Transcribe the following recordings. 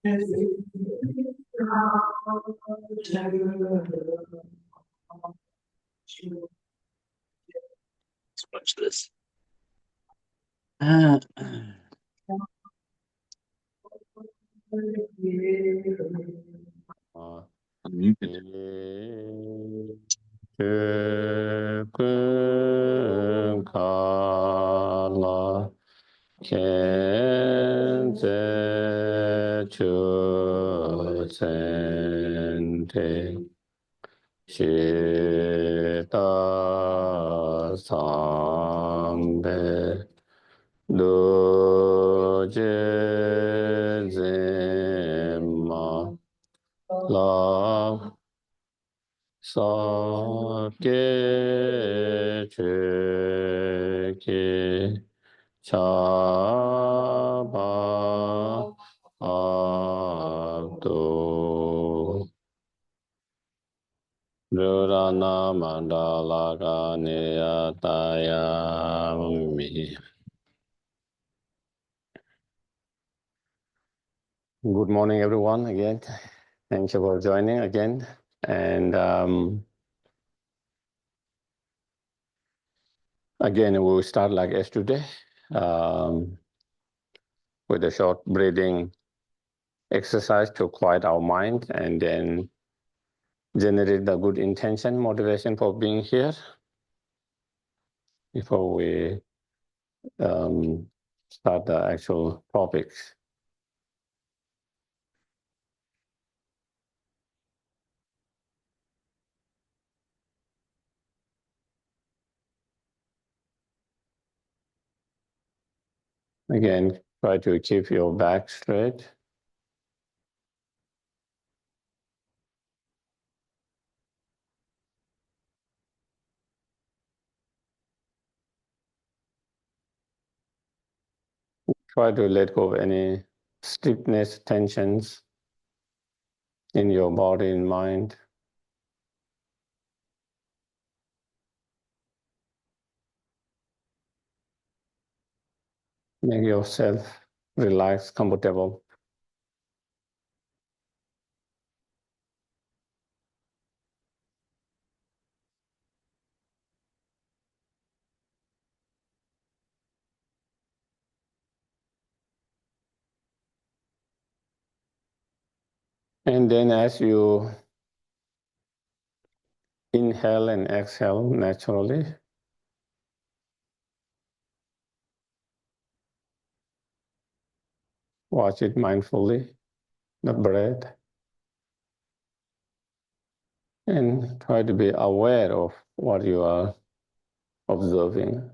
Let's watch this. Kala kenze chu sente shita sambe doje zema la Sake Chöke Chaba Abdo Durana Mandala Ganeyatayami. Good morning, everyone, again. Thank you for joining again. And again, we'll start like yesterday with a short breathing exercise to quiet our mind and then generate the good intention, motivation for being here before we start the actual topics. Again, try to keep your back straight. Try to let go of any stiffness, tensions in your body and mind. Make yourself relaxed, comfortable. And then as you inhale and exhale naturally, watch it mindfully, the breath, and try to be aware of what you are observing.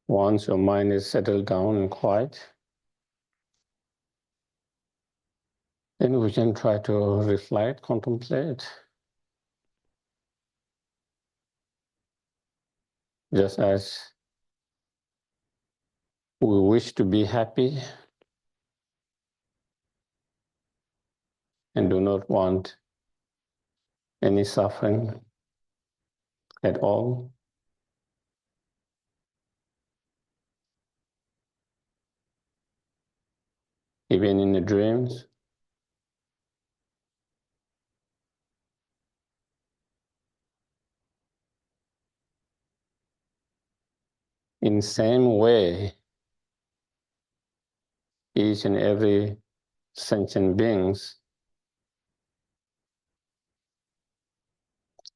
Once your mind is settled down and quiet, then we can try to reflect, contemplate. Just as we wish to be happy and do not want any suffering at all, even in the dreams, in the same way, each and every sentient beings,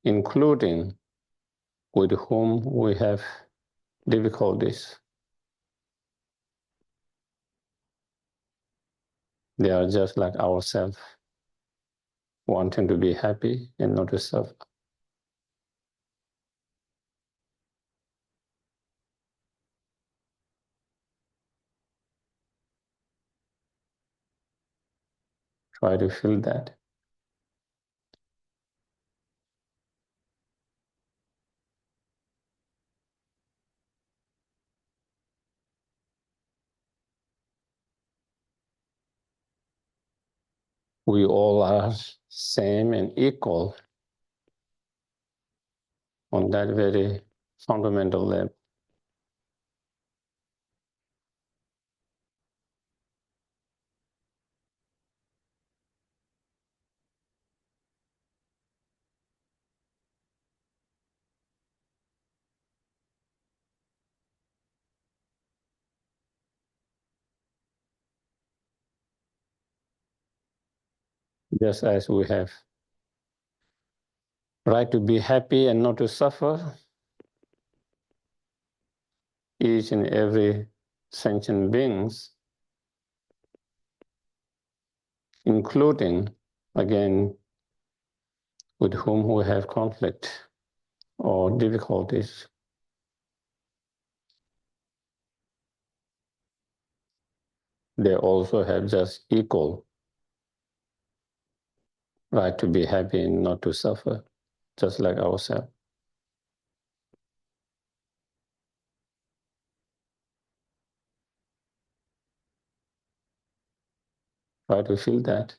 including with whom we have difficulties, they are just like ourselves, wanting to be happy and not to suffer. Try to feel that. We all are same and equal on that very fundamental level. Just as we have right to be happy and not to suffer, each and every sentient beings, including, again, with whom we have conflict or difficulties, they also have just equal right to be happy and not to suffer, just like ourselves. Try to feel that.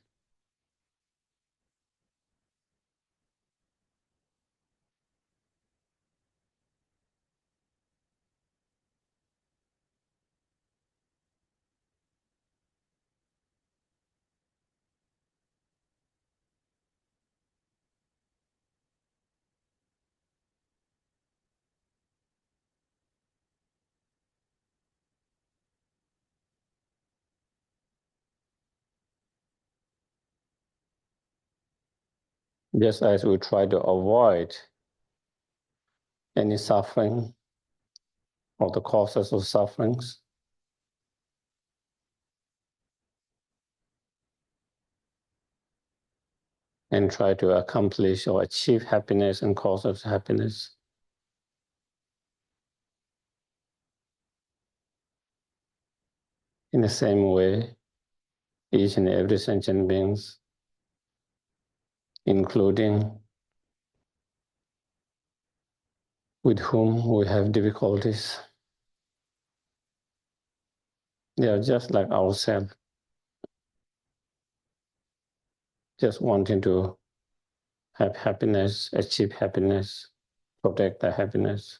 Just as we try to avoid any suffering or the causes of sufferings, and try to accomplish or achieve happiness and cause of happiness. In the same way, each and every sentient beings, including with whom we have difficulties, they are just like ourselves, just wanting to have happiness, achieve happiness, protect their happiness.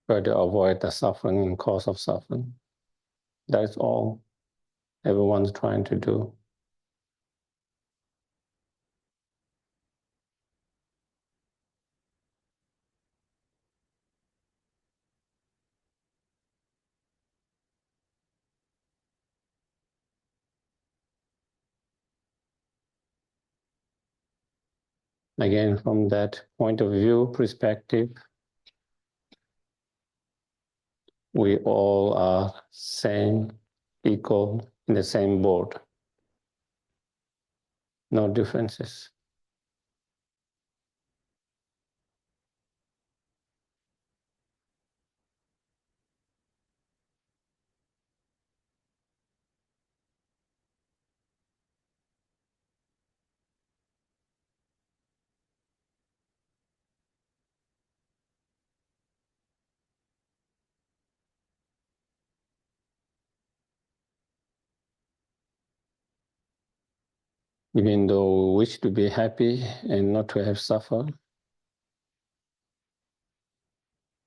Try to avoid the suffering and cause of suffering. That's all everyone's trying to do. Again, from that point of view, perspective, we all are same, equal, in the same boat. no differences. Even though we wish to be happy and not to have suffered,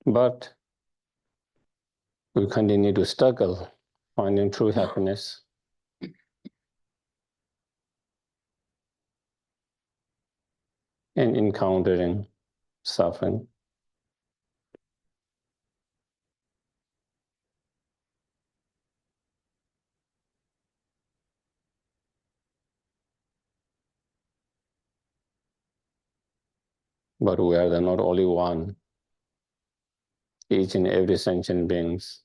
but we continue to struggle, finding true happiness. And encountering suffering. But we are the not only one. Each and every sentient beings,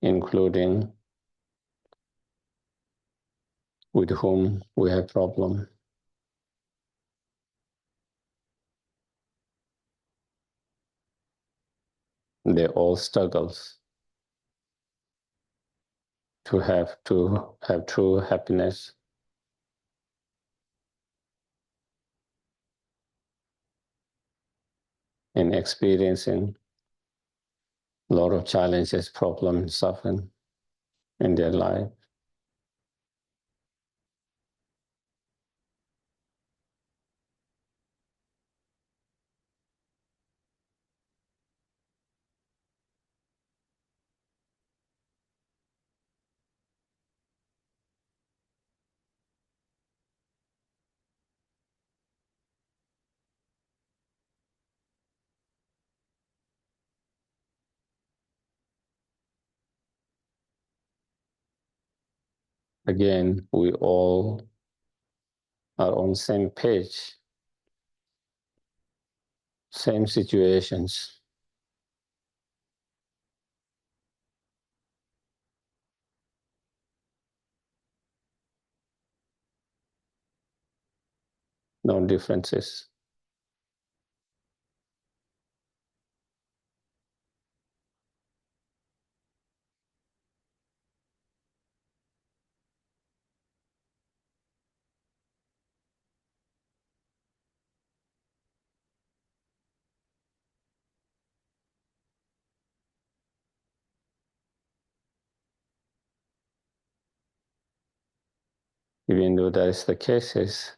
including with whom we have problem. They all struggles to have true happiness. And experiencing a lot of challenges, problems, suffering in their life. Again, we all are on the same page, same situations. No differences. Even though that is the cases,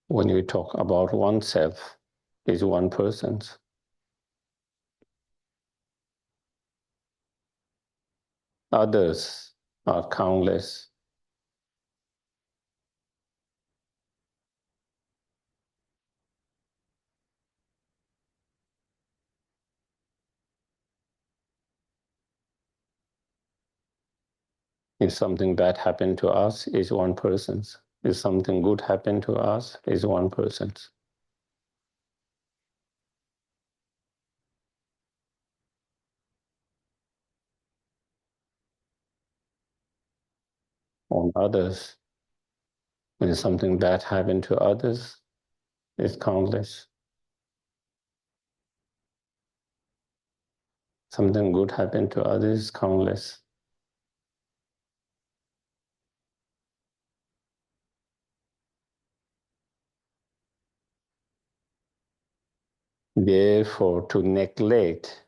when we talk about oneself, is one person's. Others are countless. If something bad happened to us, is one person's. If something good happened to us, is one person's. On others, when something bad happened to others, is countless. Something good happened to others is countless. Therefore, to neglect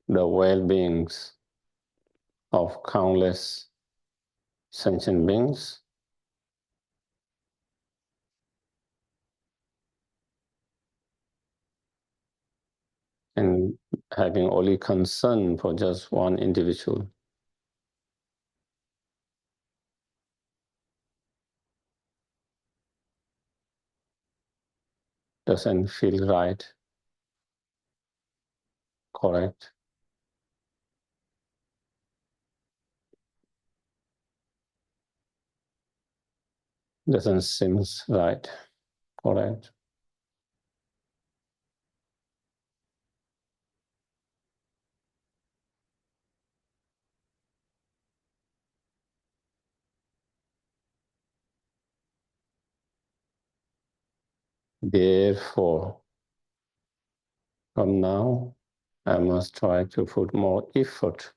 the well-beings of countless sentient beings and having only concern for just one individual doesn't feel right, correct, doesn't seem right, correct. Therefore, from now, I must try to put more effort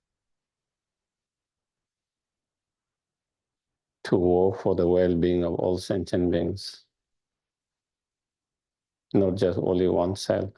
to work for the well-being of all sentient beings, not just only oneself.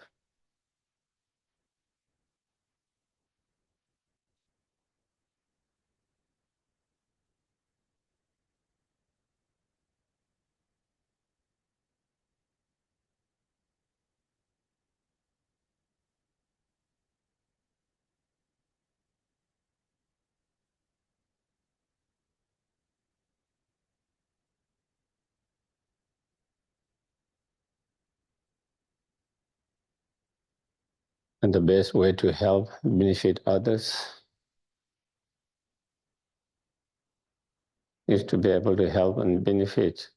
And the best way to help benefit others is to be able to help and benefit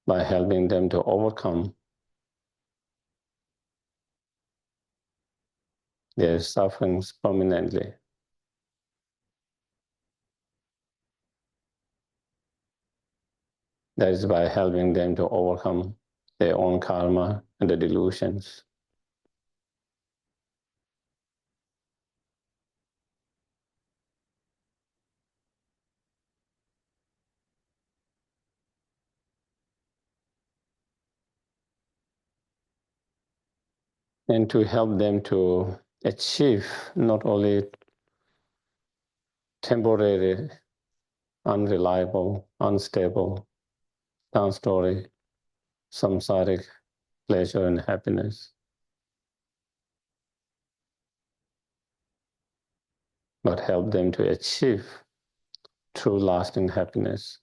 by helping them to overcome their sufferings permanently. That is by helping them to overcome their own karma and the delusions. And to help them to achieve not only temporary, unreliable, unstable, transitory, samsaric pleasure and happiness, but help them to achieve true lasting happiness,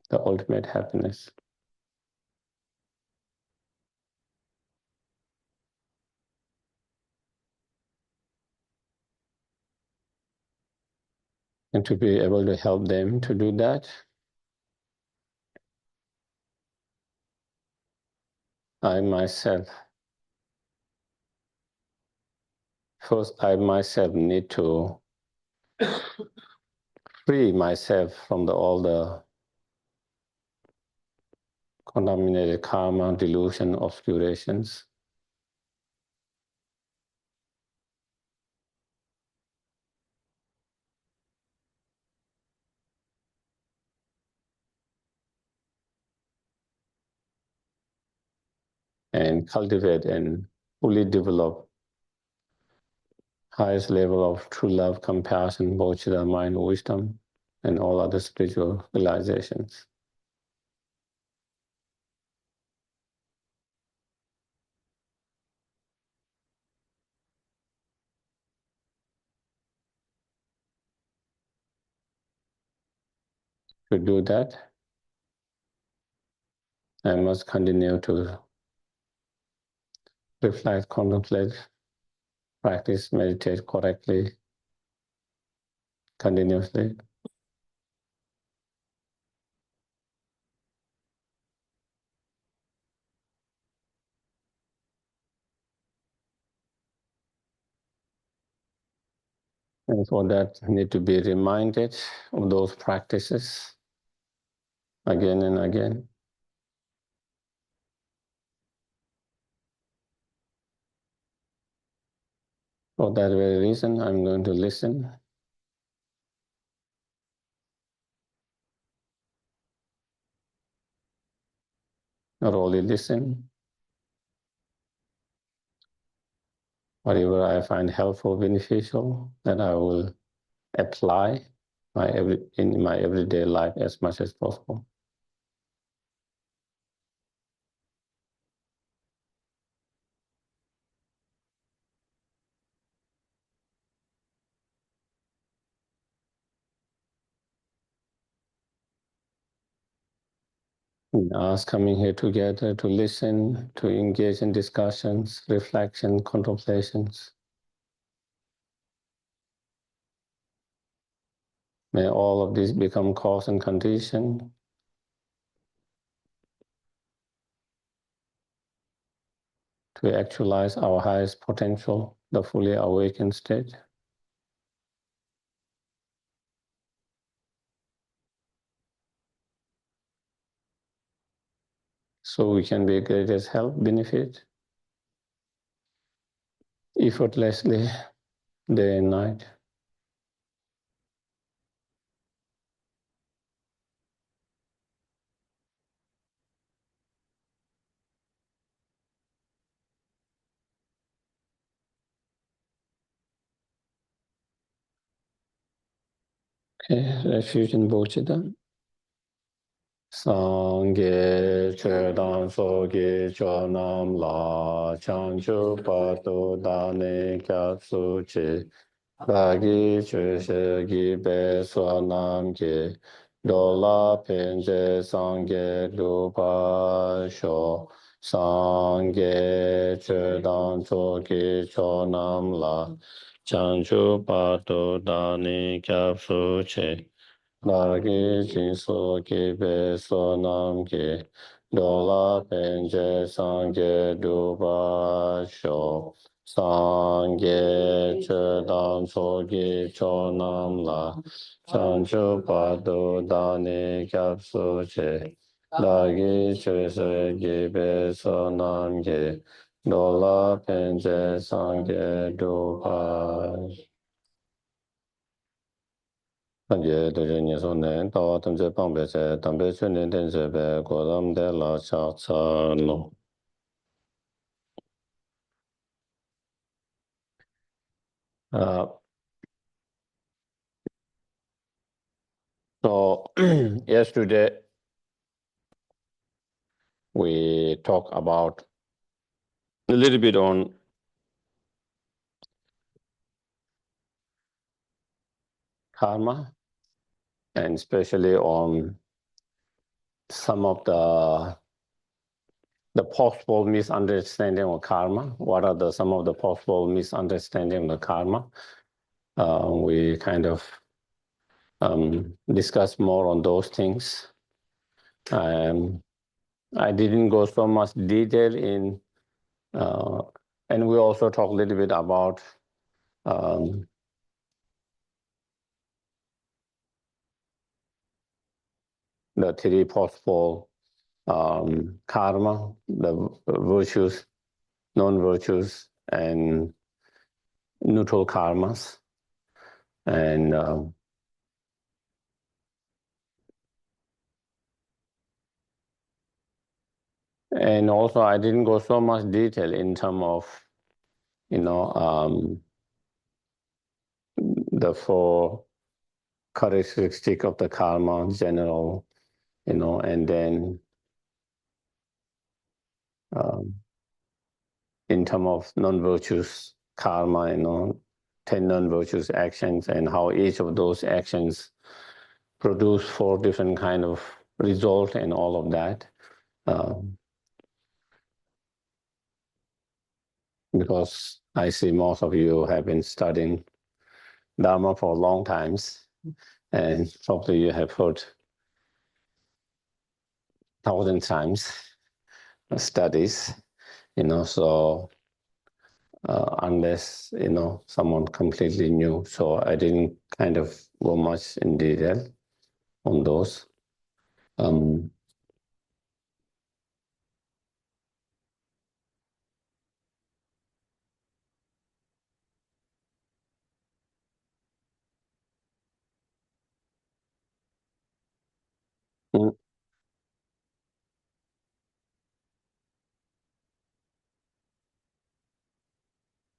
the ultimate happiness. And to be able to help them to do that, I myself need to free myself from all the contaminated karma, delusion, obscurations. And cultivate and fully develop highest level of true love, compassion, bodhicitta, mind, wisdom, and all other spiritual realizations. To do that, I must continue to reflect, contemplate, practice, meditate correctly, continuously. And for that, I need to be reminded of those practices again and again. For that very reason, I'm going to listen. Not only listen, whatever I find helpful, beneficial, that I will apply in my everyday life as much as possible. Us coming here together to listen, to engage in discussions, reflection, contemplations. May all of these become cause and condition to actualize our highest potential, the fully awakened state. so we can be greatest help, benefit, effortlessly, day and night. Okay, refuge in Bodhidharma. Sangye chedan soge chonam la chanchu pato dane kyatsu che bagi chushe gibe swanam ge dola penje sangye lupa sho sangye chedan soge chonam la chanchu pato dane kyatsu che Nagi jinso kibe sonam ki dola penje sangye duba sho sangye chedan sogi chonam la chanchu padu dani kyapsu che Nagi chuse kibe sonam ki dola penje sangye duba Tanje doje nyeso nen, tawa tamze pangbe che, tambe chun nen ten sebe, kodam de la cha cha no. So yesterday we talked about a little bit on karma, and especially on some of the possible misunderstanding of karma. What are some of the possible misunderstanding of the karma? We kind of discuss more on those things. I didn't go so much detail in, and we also talk a little bit about the three possible karma, the virtues, non-virtues, and neutral karmas. And also I didn't go so much detail in terms of, the four characteristics of the karma, general, and then in terms of non-virtuous karma, 10 non-virtuous actions, and how each of those actions produce 4 different kind of results and all of that. Because I see most of you have been studying Dharma for a long times, and probably you have heard 1,000 times studies, so unless, someone completely new. So I didn't kind of go much in detail on those.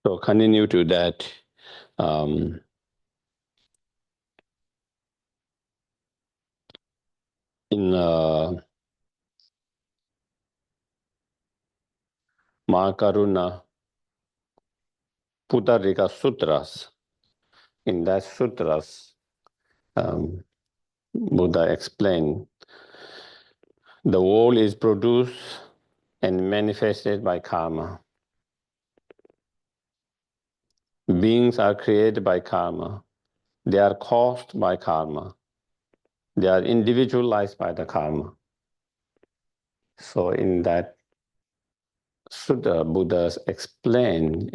So continue to that. In Mahakaruna Puttarika Sutras, in that sutras, Buddha explained the world is produced and manifested by karma. Beings are created by karma. They are caused by karma. They are individualized by the karma. So in that sutta, Buddha explained,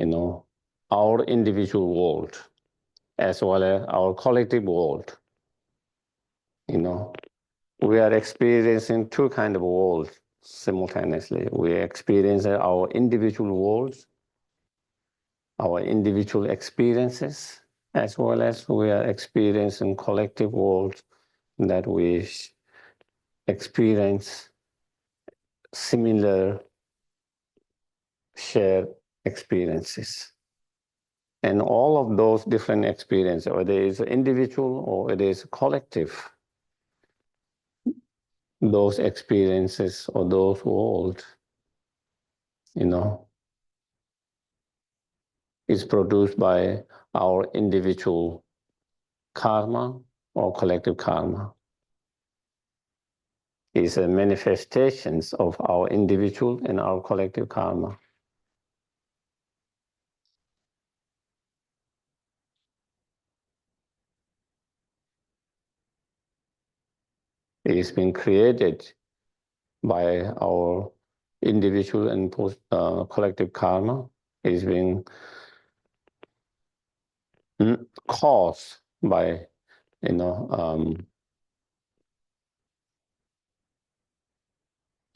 our individual world as well as our collective world. We are experiencing 2 kinds of worlds. simultaneously. We experience our individual worlds, our individual experiences, as well as we are experiencing collective worlds that we experience similar shared experiences. And all of those different experiences, whether it is individual or it is collective, those experiences or those worlds, is produced by our individual karma or collective karma. Is a manifestations of our individual and our collective karma. It is being created by our individual and collective karma. It is being caused by,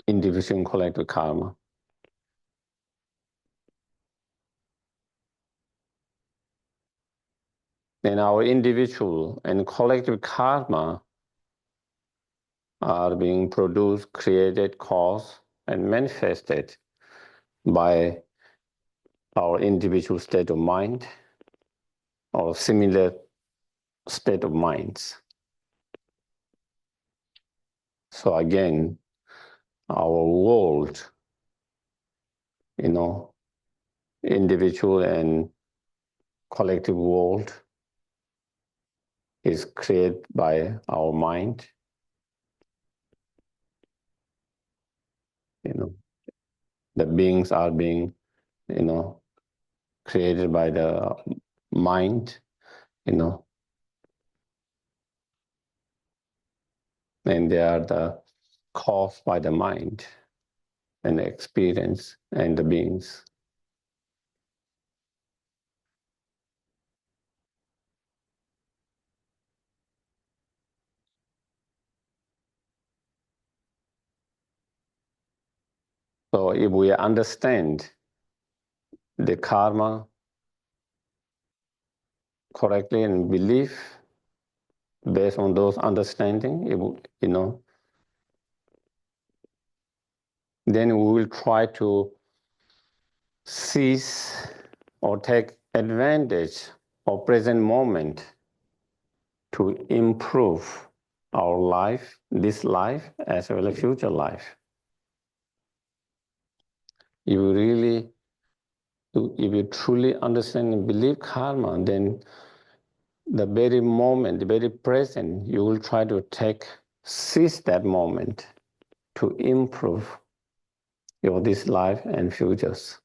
individual and collective karma. And our individual and collective karma are being produced, created, caused, and manifested by our individual state of mind or similar state of minds. So again, our world, individual and collective world is created by our mind. The beings are being, created by the mind, and they are caused by the mind and the experience and the beings. So if we understand the karma correctly and believe based on those understanding, then we will try to seize or take advantage of present moment to improve our life, this life, as well as future life. If you truly understand and believe karma, then the very moment, the very present, you will try to seize that moment to improve your this life and futures.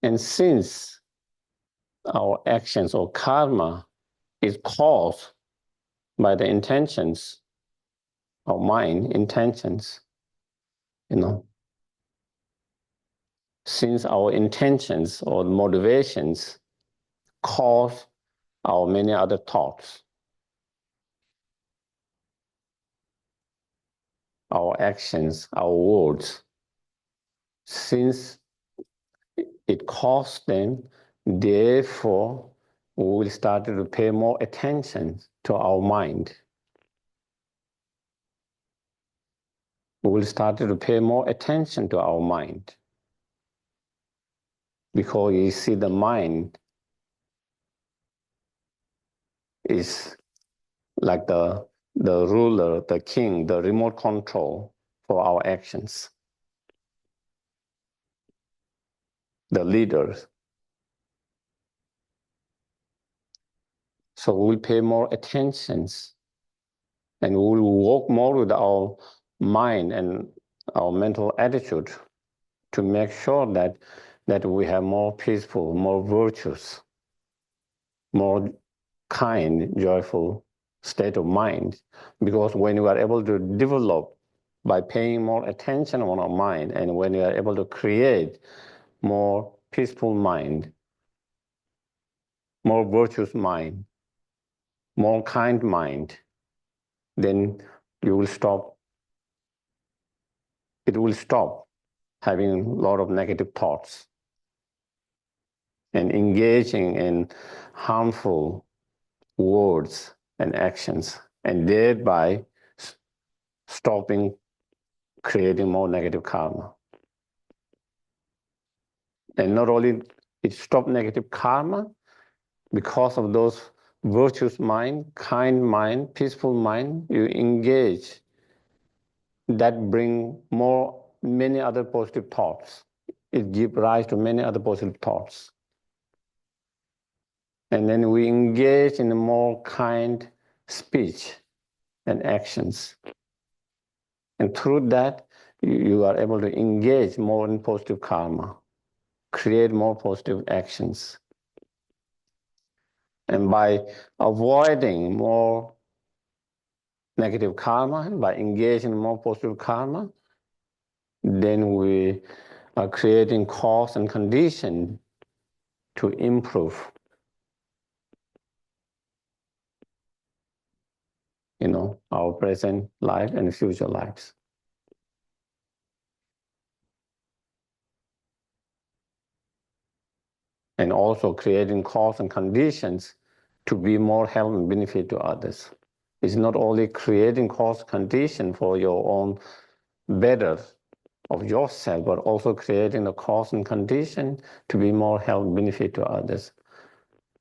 And since our actions or karma is caused by the intentions of mind, intentions, since our intentions or motivations cause our many other thoughts, our actions, our words, since it caused them, therefore we will start to pay more attention to our mind. We will start to pay more attention to our mind. Because you see, the mind is like the ruler, the king, the remote control for our actions. The leaders. So we'll pay more attention and we'll work more with our mind and our mental attitude to make sure that we have more peaceful, more virtuous, more kind, joyful state of mind. Because when we are able to develop by paying more attention on our mind, and when we are able to create more peaceful mind, more virtuous mind, more kind mind, then you will stop. It will stop having a lot of negative thoughts and engaging in harmful words and actions, and thereby stopping creating more negative karma. And not only it stops negative karma, because of those virtuous mind, kind mind, peaceful mind, you engage, that bring many other positive thoughts. It gives rise to many other positive thoughts. And then we engage in a more kind speech and actions. And through that, you are able to engage more in positive karma, create more positive actions. And by avoiding more negative karma, by engaging in more positive karma, then we are creating cause and condition to improve, our present life and future lives. And also creating cause and conditions to be more help and benefit to others. It's not only creating cause condition for your own better of yourself, but also creating the cause and condition to be more help and benefit to others.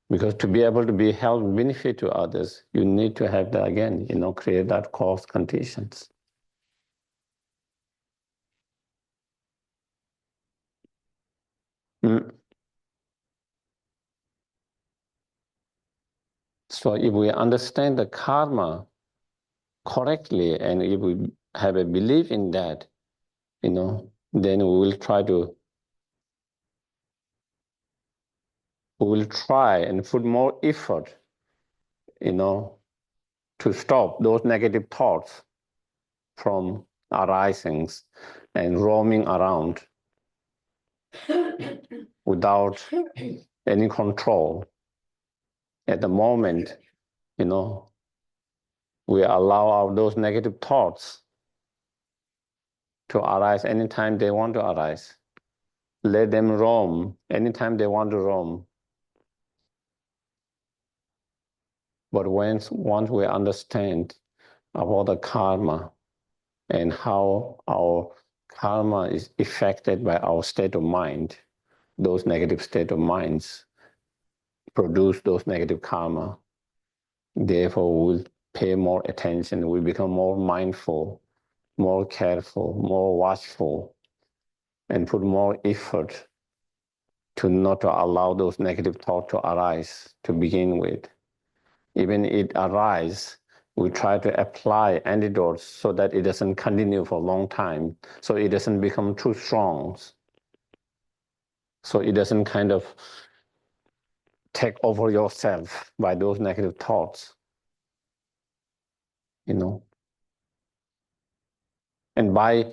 Because to be able to be help and benefit to others, you need to have that again, create that cause conditions. So if we understand the karma correctly, and if we have a belief in that, then we will try and put more effort, to stop those negative thoughts from arising and roaming around without any control. At the moment, we allow those negative thoughts to arise anytime they want to arise. Let them roam anytime they want to roam. But once we understand about the karma and how our karma is affected by our state of mind, those negative state of minds produce those negative karma. Therefore, we'll pay more attention. We become more mindful, more careful, more watchful, and put more effort to not allow those negative thoughts to arise to begin with. Even it arises, we try to apply antidotes so that it doesn't continue for a long time, so it doesn't become too strong, so it doesn't kind of take over yourself by those negative thoughts, And by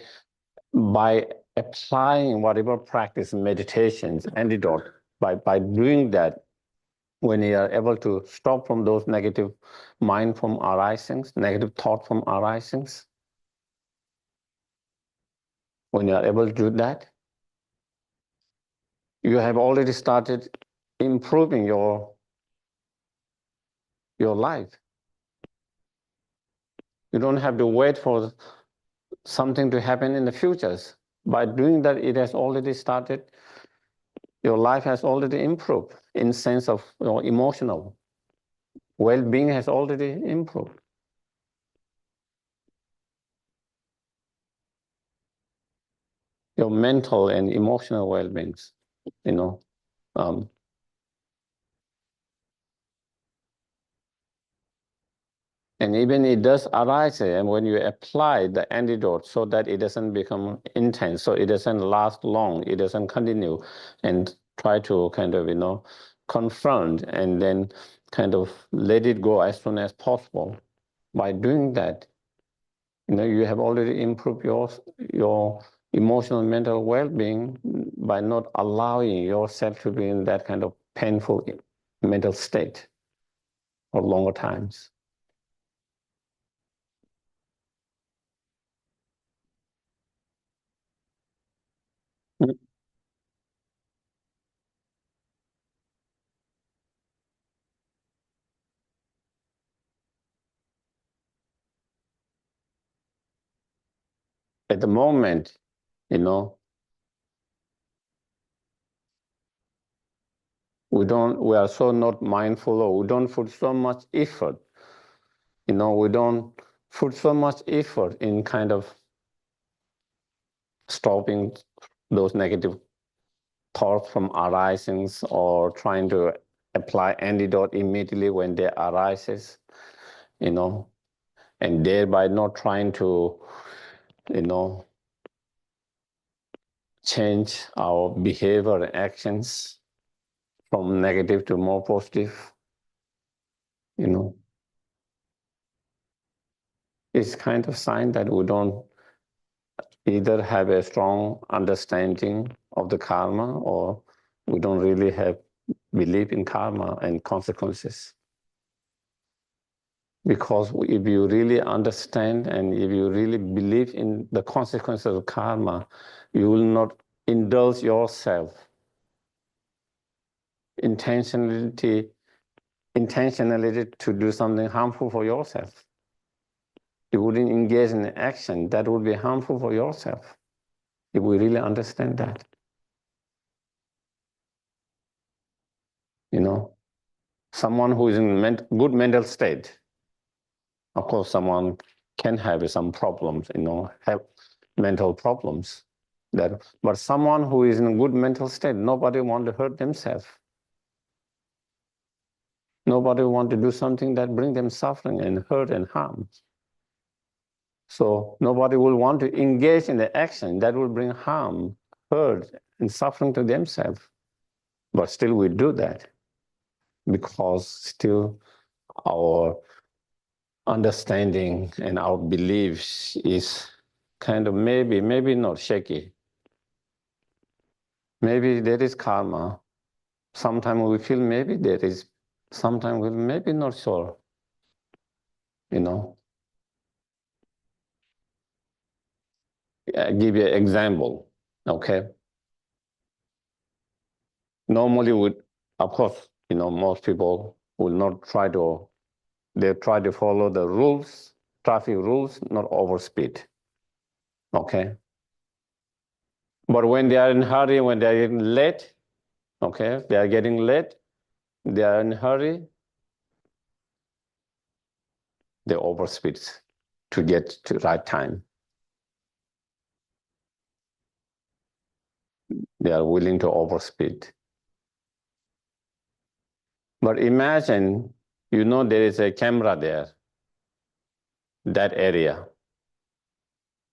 applying whatever practice, meditations, antidote, by doing that, when you are able to stop from those negative mind from arising, negative thought from arising, when you are able to do that, you have already started improving your life. You don't have to wait for something to happen in the futures. By doing that, it has already started. Your life has already improved in sense of emotional well-being has already improved. Your mental and emotional well-beings, and even it does arise, and when you apply the antidote so that it doesn't become intense, so it doesn't last long, it doesn't continue, and try to kind of, confront and then kind of let it go as soon as possible. By doing that, you have already improved your emotional and mental well-being by not allowing yourself to be in that kind of painful mental state. or longer times. At the moment, we are so not mindful, or we don't put so much effort. We don't put so much effort in kind of stopping those negative thoughts from arising, or trying to apply antidote immediately when they arises, and thereby not trying to, change our behavior and actions from negative to more positive, It's kind of sign that we don't either have a strong understanding of the karma, or we don't really have belief in karma and consequences. Because if you really understand and if you really believe in the consequences of karma, you will not indulge yourself intentionally to do something harmful for yourself. You wouldn't engage in action that would be harmful for yourself, if we really understand that. Someone who is in good mental state, of course, someone can have some problems, have mental problems. But someone who is in a good mental state, nobody wants to hurt themselves. Nobody wants to do something that brings them suffering and hurt and harm. So nobody will want to engage in the action that will bring harm, hurt, and suffering to themselves. But still we do that because still our understanding and our beliefs is kind of maybe not shaky. Maybe there is karma. Sometimes we feel maybe there is, sometimes we maybe not sure. I give you an example, okay? Normally, of course, most people will not they try to follow the rules, traffic rules, not overspeed, okay? But when they are in hurry, when they are getting late, okay, they are getting late, they are in hurry, they overspeed to get to right time. They are willing to overspeed. But imagine, there is a camera there, that area,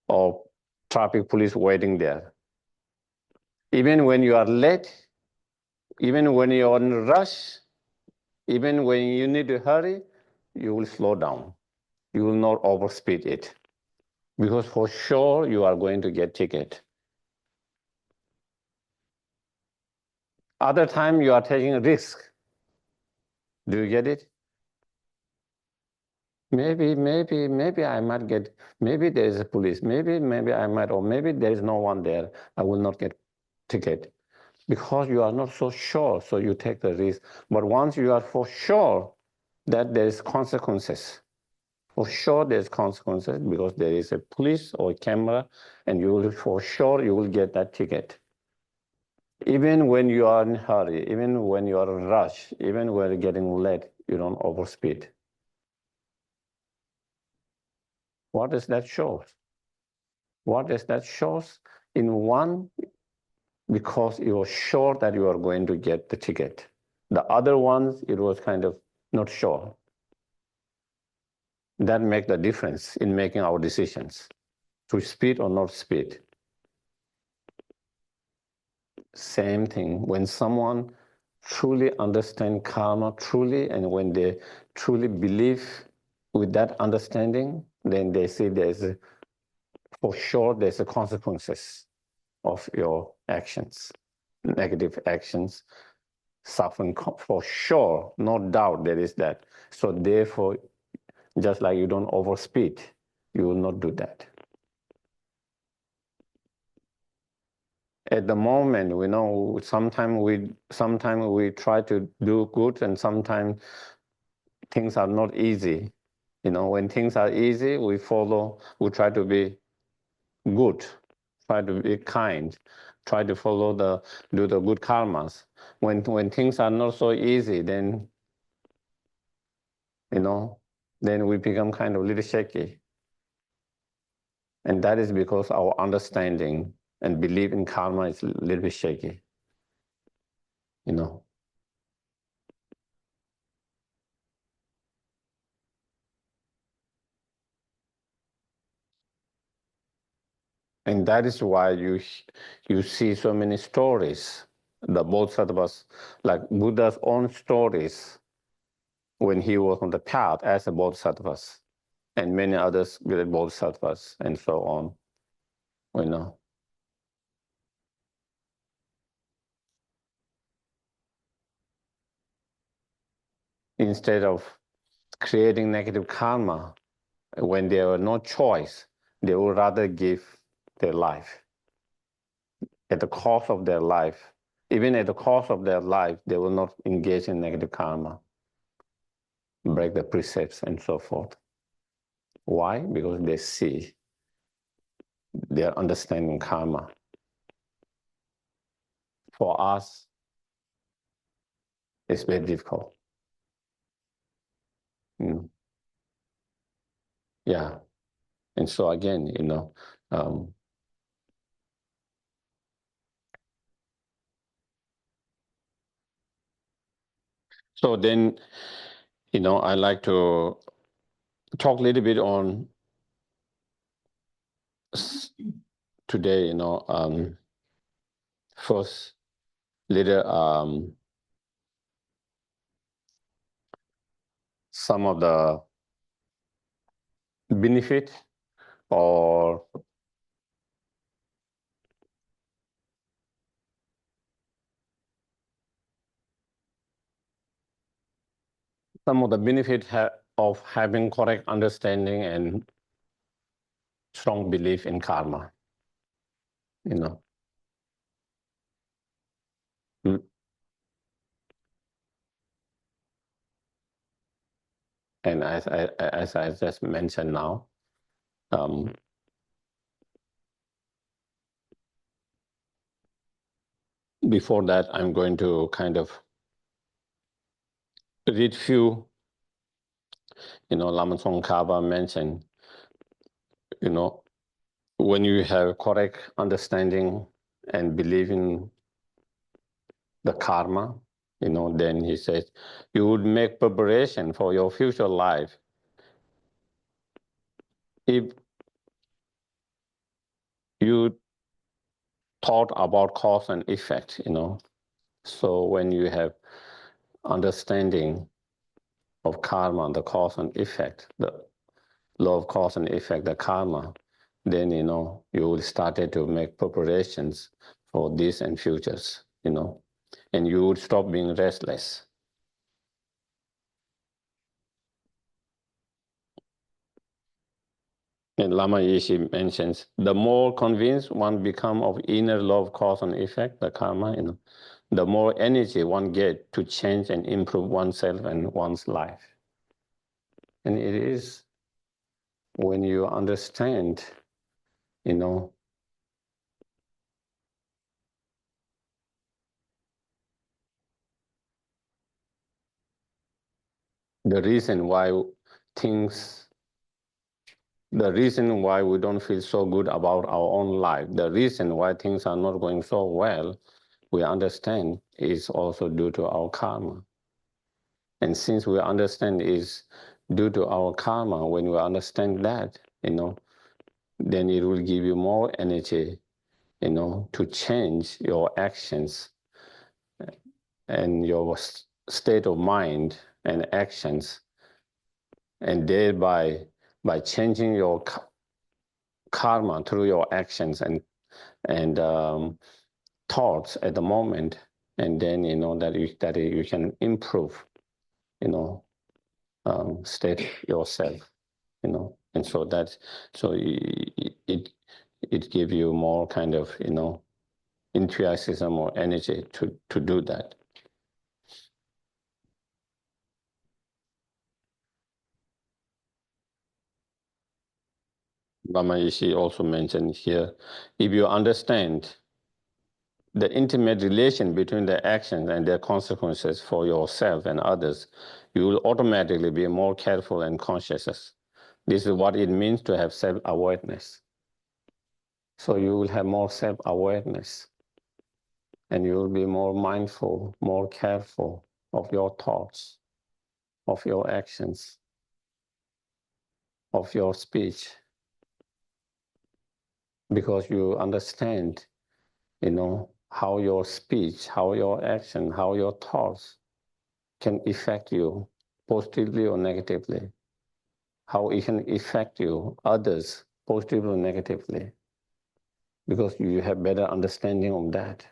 or traffic police waiting there. Even when you are late, even when you are in a rush, even when you need to hurry, you will slow down. You will not overspeed it. Because for sure you are going to get ticket. Other time you are taking a risk. Do you get it? Maybe I might get, maybe there is a police, maybe I might, or maybe there is no one there, I will not get ticket. Because you are not so sure, so you take the risk. But once you are for sure that there is consequences, for sure there's consequences because there is a police or a camera, and you will, for sure you will get that ticket. Even when you are in a hurry, even when you are in a rush, even when you're getting late, you don't overspeed. What does that show? What does that show? In one, because you are sure that you are going to get the ticket. The other ones, it was kind of not sure. That makes the difference in making our decisions, to speed or not speed. Same thing, when someone truly understands karma, truly, and when they truly believe with that understanding, then they see for sure there's a consequences of your actions, negative actions. suffering for sure, no doubt there is that. So therefore, just like you don't overspeed, you will not do that. At the moment, we know sometimes we try to do good, and sometimes things are not easy. When things are easy, we try to be good, try to be kind, try to do the good karmas. When things are not so easy, then then we become kind of a little shaky. And that is because our understanding and belief in karma is a little bit shaky. And that is why you see so many stories, the Bodhisattvas, like Buddha's own stories when he was on the path as a Bodhisattva, and many others great Bodhisattvas, and so on. Instead of creating negative karma, when there were no choice, they would rather give their life. At the cost of their life, even at the cost of their life, they will not engage in negative karma, break the precepts, and so forth. Why? Because they see their understanding karma. For us, it's very difficult. Yeah. And so again, so then, I like to talk a little bit on today, first little some of the benefit or some of the benefit of having correct understanding and strong belief in karma. And as I just mentioned now, before that, I'm going to kind of read few, Lama Tsongkhapa mentioned, when you have correct understanding and believe in the karma, then he says, you would make preparation for your future life. If you thought about cause and effect, so when you have understanding of karma, the cause and effect, the law of cause and effect, the karma, then, you will start to make preparations for this and futures, and you would stop being restless. And Lama Yeshe mentions, the more convinced one becomes of inner law of cause and effect, the karma, the more energy one gets to change and improve oneself and one's life. And it is when you understand, the reason why we don't feel so good about our own life, the reason why things are not going so well, we understand is also due to our karma. And since we understand is due to our karma, when we understand that, then it will give you more energy, to change your actions and your state of mind and actions, and thereby by changing your karma through your actions and thoughts at the moment, and then that you can improve, state yourself, and so it gives you more kind of enthusiasm or energy to do that. Lama Yeshe also mentioned here, if you understand the intimate relation between the actions and their consequences for yourself and others, you will automatically be more careful and conscious. This is what it means to have self-awareness. So you will have more self-awareness, and you will be more mindful, more careful of your thoughts, of your actions, of your speech, because you understand, how your speech, how your action, how your thoughts can affect you positively or negatively, how it can affect you, others, positively or negatively, because you have better understanding of that,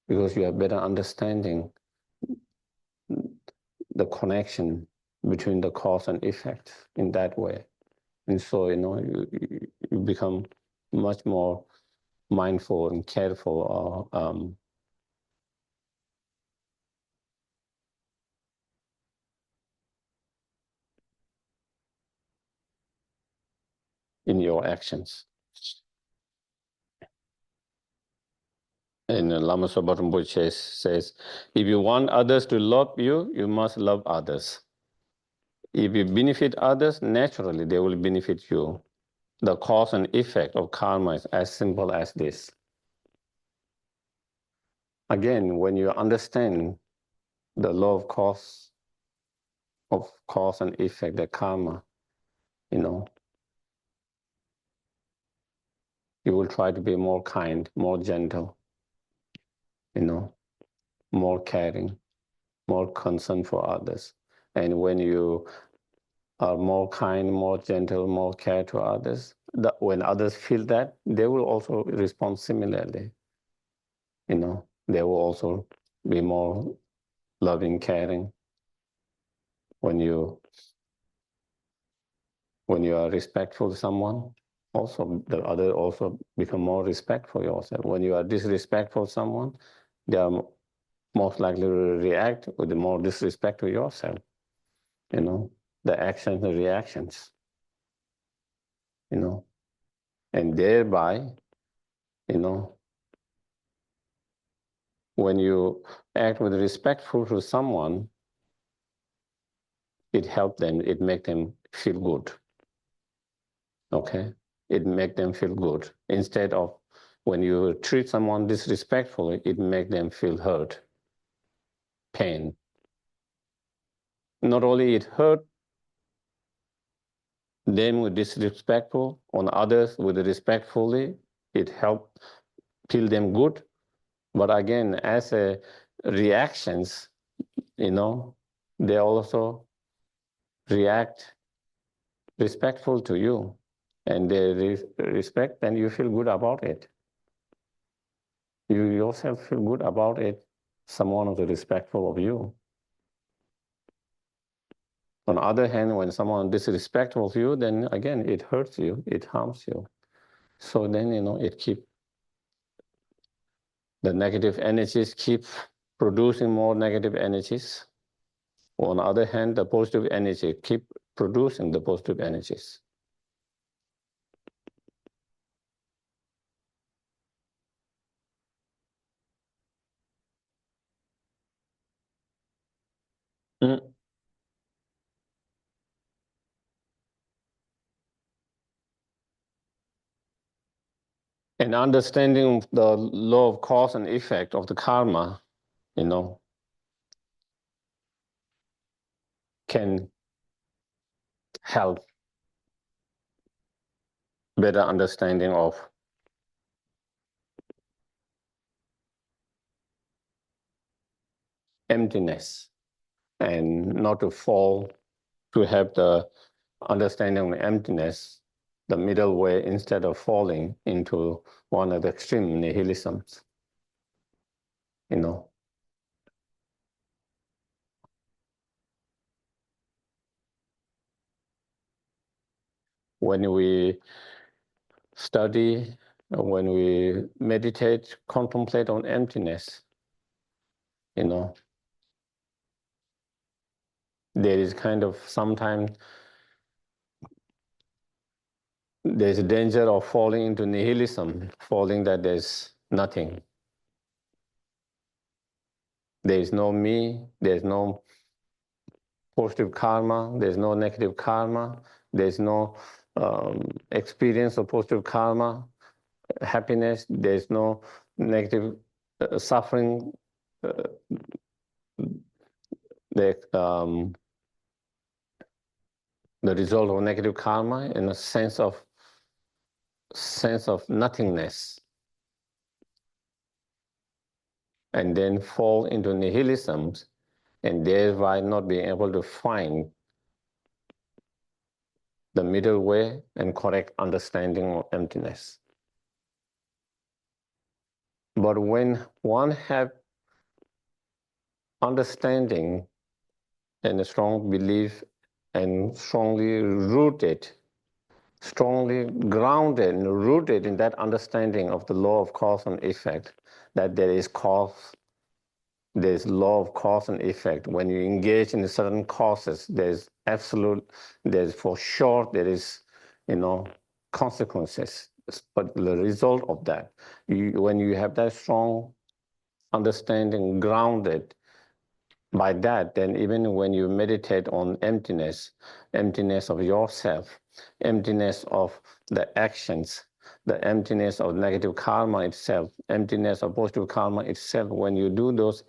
because you have better understanding the connection between the cause and effect in that way. And so, you become much more mindful and careful in your actions. And Lama Sopa Rinpoche says, if you want others to love you, you must love others. If you benefit others, naturally they will benefit you. The cause and effect of karma is as simple as this. Again, when you understand the law of cause and effect, the karma, you will try to be more kind, more gentle, more caring, more concerned for others. And when you are more kind, more gentle, more care to others, when others feel that, they will also respond similarly. They will also be more loving, caring. When you are respectful to someone, also the other also become more respectful yourself. When you are disrespectful to someone, they are most likely to react with more disrespect to yourself. The actions and reactions. And thereby, when you act with respectful to someone, it helps them, it makes them feel good. Okay? It makes them feel good. Instead of when you treat someone disrespectfully, it makes them feel hurt, pain. Not only it hurt them with disrespectful, on others with respectfully, it helped feel them good. But again, as a reactions, they also react respectful to you, and they respect, and you feel good about it. You yourself feel good about it. Someone is respectful of you. On the other hand, when someone is disrespectful of you, then again, it hurts you, it harms you. So then, it keeps the negative energies keep producing more negative energies. On the other hand, the positive energy keep producing the positive energies. Mm. And understanding the law of cause and effect of the karma, can help better understanding of emptiness, and not to fall to have the understanding of emptiness, the middle way, instead of falling into one of the extreme nihilisms. you know. When we study, when we meditate, contemplate on emptiness, you know, there is kind of sometimes there's a danger of falling into nihilism, falling that there's nothing. There is no me, there's no positive karma, there's no negative karma, there's no experience of positive karma, happiness, there's no negative suffering, the result of negative karma in a sense of nothingness, and then fall into nihilism, and thereby not being able to find the middle way and correct understanding of emptiness. But when one have understanding and a strong belief and strongly rooted, strongly grounded and rooted in that understanding of the law of cause and effect, that there is cause, there's law of cause and effect. When you engage in certain causes, there's absolute, there's for sure, there is, consequences. But the result of that, when you have that strong understanding grounded by that, then even when you meditate on emptiness, emptiness of yourself, emptiness of the actions, the emptiness of negative karma itself, emptiness of positive karma itself, when you do those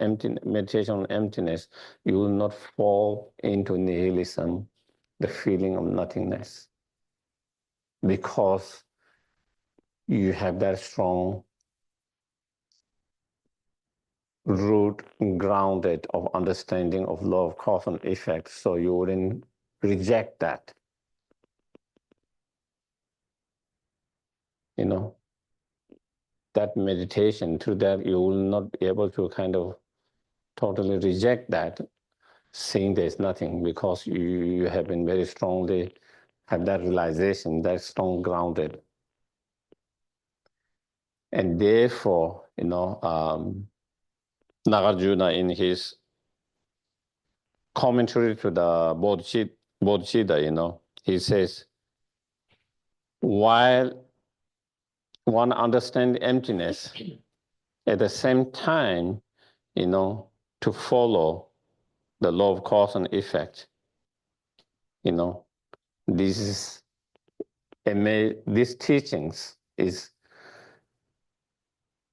meditation on emptiness, you will not fall into nihilism, the feeling of nothingness, because you have that strong root grounded of understanding of law of cause and effect, so you wouldn't reject that. That meditation, through that you will not be able to kind of totally reject that, seeing there's nothing, because you have been very strongly, have that realization, that strong grounded. And therefore, Nagarjuna, in his commentary to the Bodhicitta, he says, while one understands emptiness, at the same time, to follow the law of cause and effect, these teachings is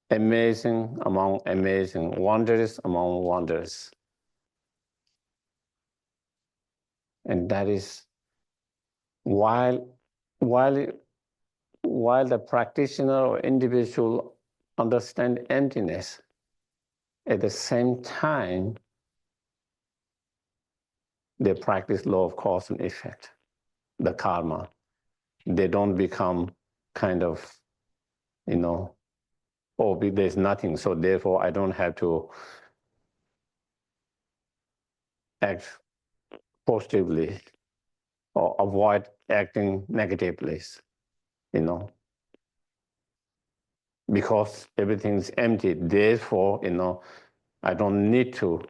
amazing among amazing, wondrous among wonders. And that is while the practitioner or individual understand emptiness, at the same time they practice law of cause and effect, the karma. They don't become kind of, there's nothing, so therefore I don't have to act positively or avoid acting negatively, because everything's empty. Therefore, I don't need to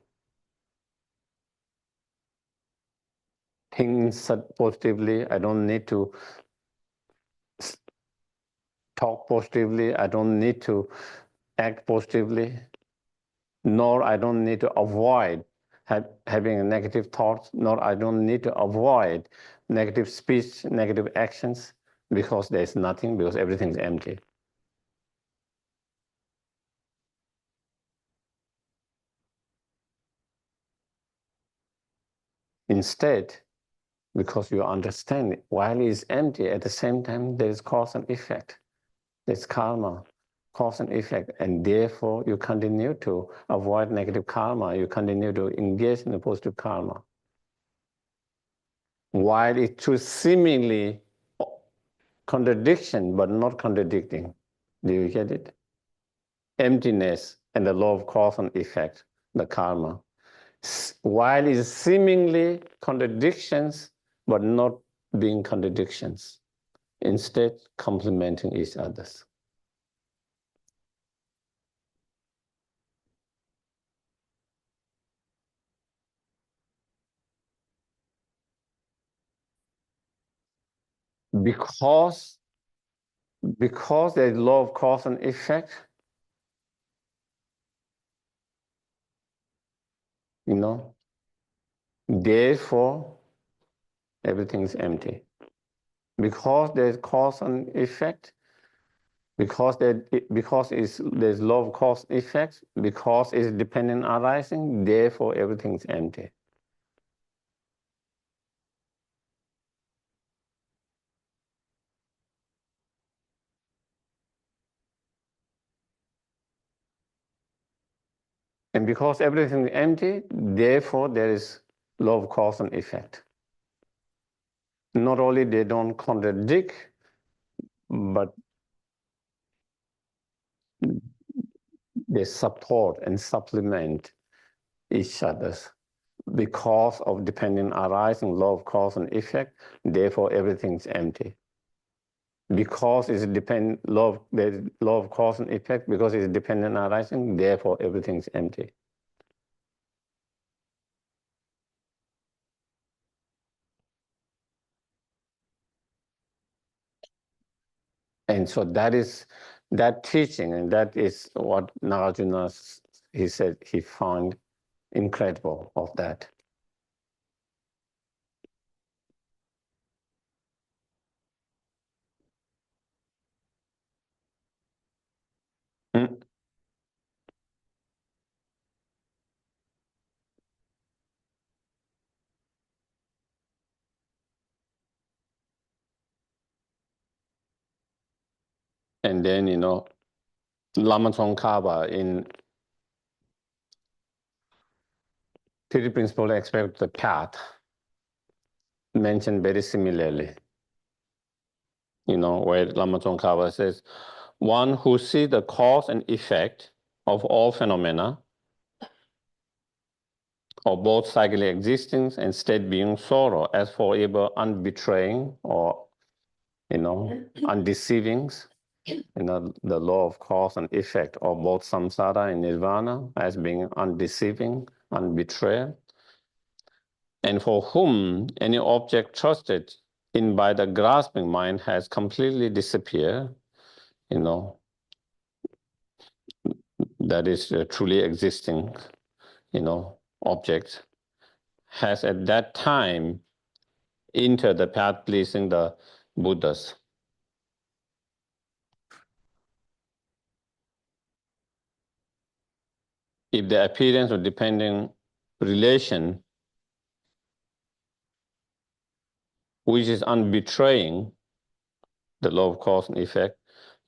think positively. I don't need to talk positively. I don't need to act positively, nor I don't need to avoid having a negative thoughts, nor I don't need to avoid negative speech, negative actions, because there's nothing, because everything's empty. Instead, because you understand while it's empty, at the same time there is cause and effect. There's karma, cause and effect, and therefore you continue to avoid negative karma, you continue to engage in the positive karma. While it should seemingly contradiction, but not contradicting. Do you get it? Emptiness and the law of cause and effect, the karma. While it's seemingly contradictions, but not being contradictions, instead complementing each other. Because there's law of cause and effect, therefore everything is empty. Because there's cause and effect, because there's law of cause and effect, because it's dependent arising, therefore everything is empty. And because everything is empty, therefore there is law of cause and effect. Not only they don't contradict, but they support and supplement each other. Because of dependent arising, law of cause and effect, therefore everything's empty. Because it's law of cause and effect, because it's dependent arising, therefore everything's empty. And so that teaching, and that is what Nagarjuna, he said he found incredible of that. Mm. And then, Lama Tsongkhapa in Three Principal Aspects of the Path mentioned very similarly. Where Lama Tsongkhapa says, one who sees the cause and effect of all phenomena, of both cyclic existence and state being sorrow, as forever unbetraying or, undeceiving, the law of cause and effect of both samsara and nirvana as being undeceiving, unbetrayed, and for whom any object trusted in by the grasping mind has completely disappeared, that is truly existing, object, has at that time entered the path pleasing the Buddhas. If the appearance of dependent relation, which is unbetraying, the law of cause and effect,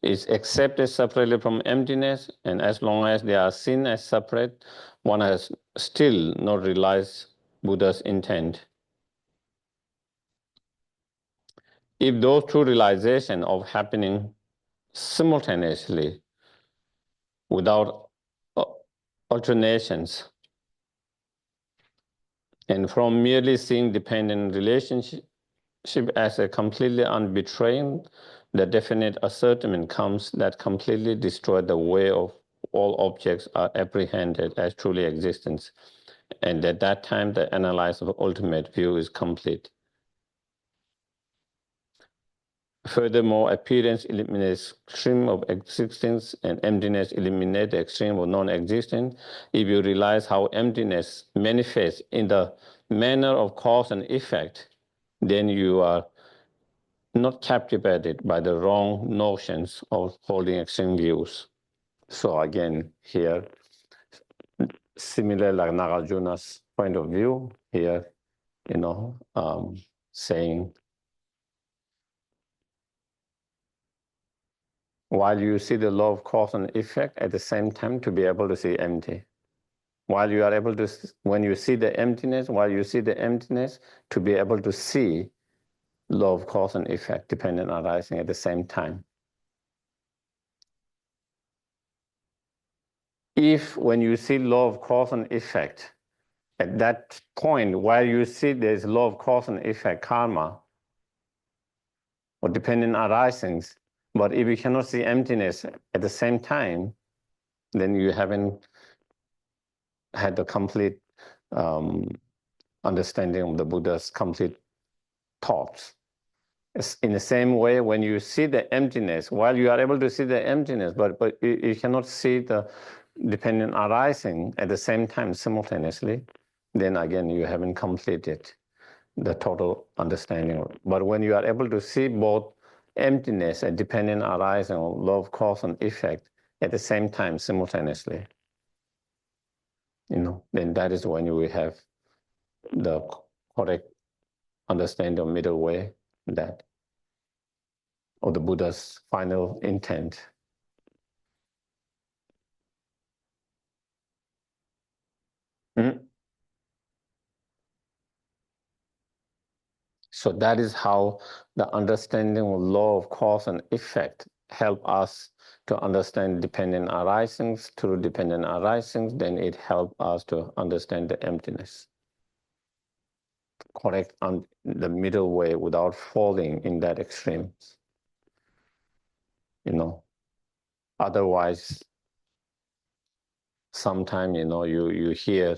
is accepted separately from emptiness, and as long as they are seen as separate, one has still not realized Buddha's intent. If those two realizations of happening simultaneously, without alternations, and from merely seeing dependent relationship as a completely unbetraying, the definite ascertainment comes that completely destroys the way of all objects are apprehended as truly existence. And at that time, the analysis of ultimate view is complete. Furthermore, appearance eliminates extreme of existence, and emptiness eliminates the extreme of non-existence. If you realize how emptiness manifests in the manner of cause and effect, then you are not captivated by the wrong notions of holding extreme views. So again, here, similar like Nagarjuna's point of view, here, saying, while you see the law of cause and effect, at the same time to be able to see empty. While you are able to, when you see the emptiness, to be able to see law of cause and effect, dependent arising at the same time. if when you see law of cause and effect, at that point where you see there's law of cause and effect, karma, or dependent arisings, but if you cannot see emptiness at the same time, then you haven't had the complete understanding of the Buddha's complete thoughts. In the same way, when you see the emptiness, while you are able to see the emptiness, but you cannot see the dependent arising at the same time simultaneously, then again you haven't completed the total understanding. But when you are able to see both emptiness and dependent arising, or law of cause and effect at the same time simultaneously, then that is when you will have the correct understanding of middle way, that of the Buddha's final intent. So that is how the understanding of law of cause and effect help us to understand dependent arisings. Through dependent arisings, then it helps us to understand the emptiness. Correct on the middle way without falling in that extremes. Otherwise, sometimes you hear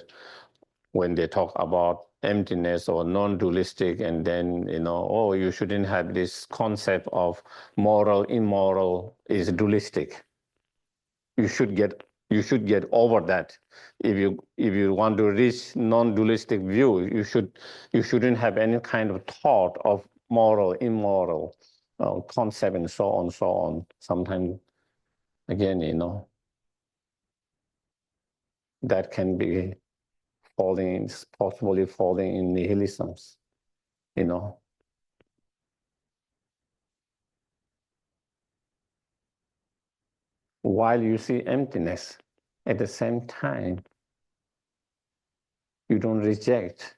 when they talk about emptiness or non-dualistic, and then oh, you shouldn't have this concept of moral, immoral is dualistic. You should get over that. If you want to reach non-dualistic view, you shouldn't have any kind of thought of moral, immoral concept, and so on. Sometimes, again, that can be possibly falling in nihilisms, While you see emptiness, at the same time, you don't reject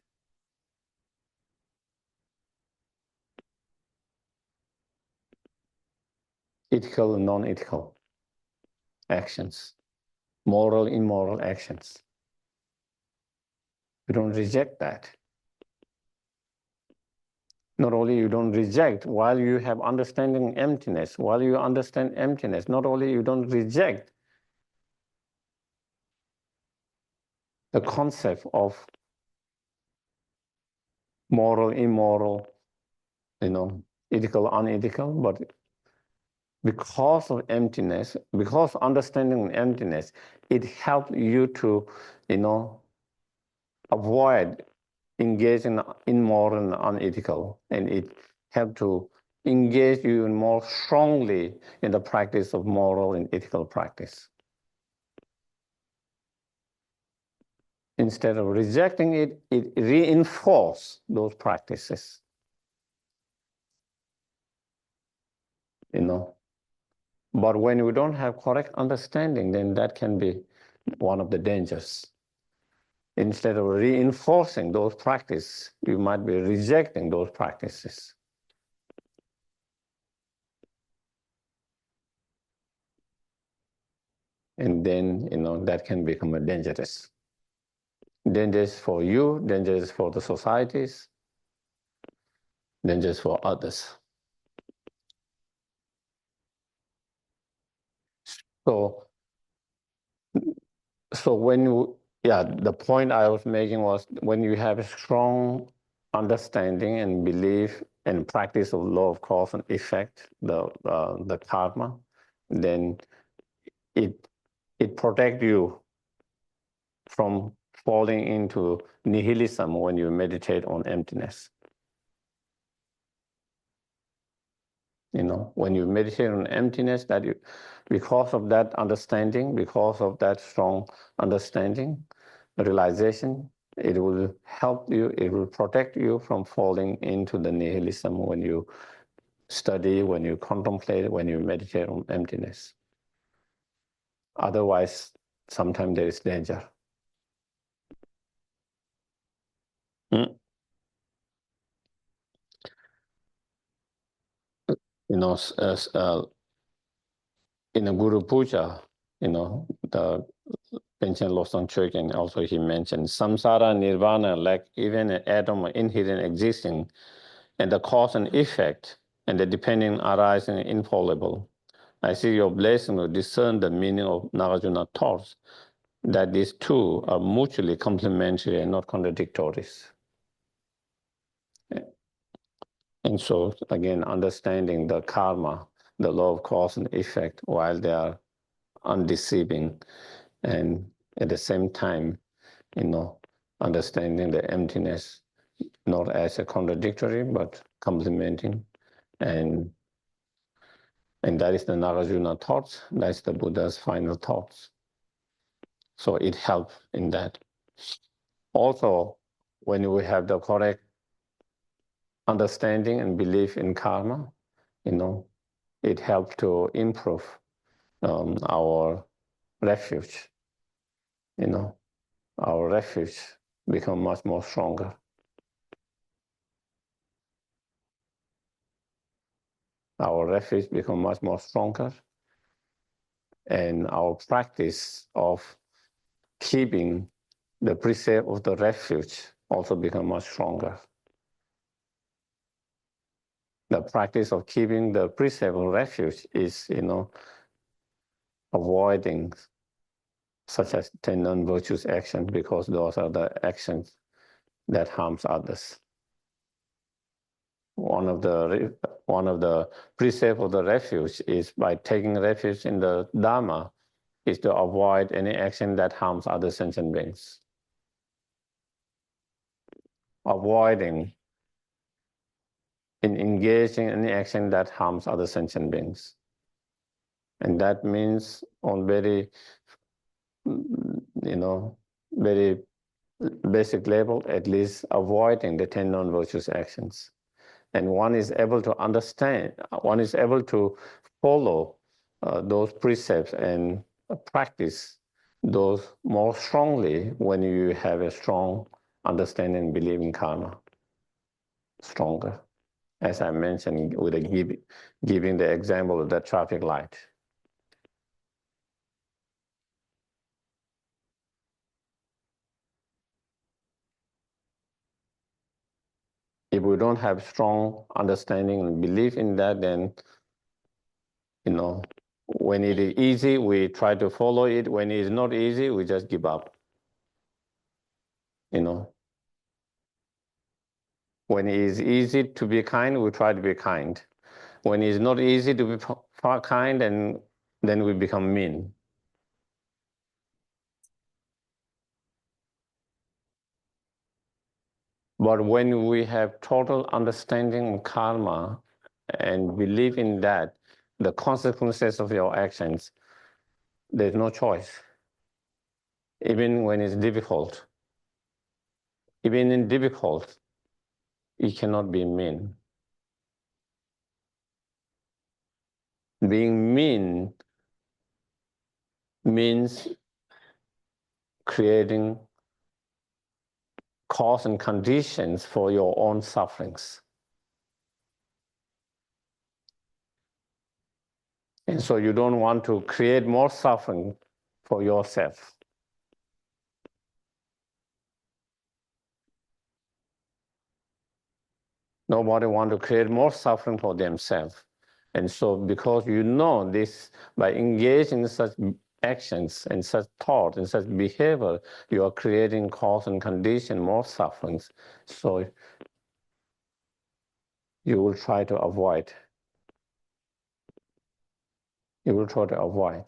ethical and non-ethical actions, moral, immoral actions. You don't reject that. Not only you don't reject, while you have understanding emptiness, while you understand emptiness, not only you don't reject the concept of moral, immoral, ethical, unethical, but because of emptiness, because understanding emptiness, it helps you to, avoid engaging in immoral and unethical, and it helps to engage you more strongly in the practice of moral and ethical practice. Instead of rejecting it, it reinforces those practices. But when we don't have correct understanding, then that can be one of the dangers. Instead of reinforcing those practices, you might be rejecting those practices. And then, that can become dangerous. Dangerous for you, dangerous for the societies, dangerous for others. So when the point I was making was, when you have a strong understanding and belief and practice of law of cause and effect, the karma, then it protects you from falling into nihilism when you meditate on emptiness. When you meditate on emptiness, because of that understanding, because of that strong understanding, realization, it will help you, it will protect you from falling into the nihilism when you study, when you contemplate, when you meditate on emptiness. Otherwise, sometimes there is danger. In a Guru Puja, the Panchen Losang Chogen, also he mentioned, samsara nirvana lack even an atom of inherent existing, and the cause and effect and the depending arising infallible. I see your blessing to discern the meaning of Nagarjuna thoughts, that these two are mutually complementary and not contradictory. And so, again, understanding the karma, the law of cause and effect, while they are undeceiving, and at the same time, understanding the emptiness, not as a contradictory, but complementing. And that is the Nagarjuna thoughts. That's the Buddha's final thoughts. So it helps in that. Also, when we have the correct understanding and belief in karma, it helps to improve our refuge. Our refuge become much more stronger. Our refuge become much more stronger, and our practice of keeping the precept of the refuge also become much stronger. The practice of keeping the precept of refuge is, avoiding such as 10 non-virtuous actions, because those are the actions that harms others. One of the precepts of the refuge is, by taking refuge in the Dharma, is to avoid any action that harms other sentient beings. Avoiding in engaging in any action that harms other sentient beings. And that means on very, very basic level, at least avoiding the 10 non-virtuous actions. And one is able to understand, one is able to follow those precepts and practice those more strongly when you have a strong understanding and belief in karma. Stronger. As I mentioned, with giving the example of the traffic light. If we don't have strong understanding and belief in that, then, when it is easy, we try to follow it. When it is not easy, we just give up. When it is easy to be kind, we try to be kind. When it is not easy to be kind, and then we become mean. But when we have total understanding of karma and believe in that, the consequences of your actions, there's no choice. Even when it's difficult. Even in difficult, you cannot be mean. Being mean means creating cause and conditions for your own sufferings. And so you don't want to create more suffering for yourself. Nobody wants to create more suffering for themselves. And so because this, by engaging in such actions and such thought and such behavior, you are creating cause and condition, more sufferings. So you will try to avoid. You will try to avoid.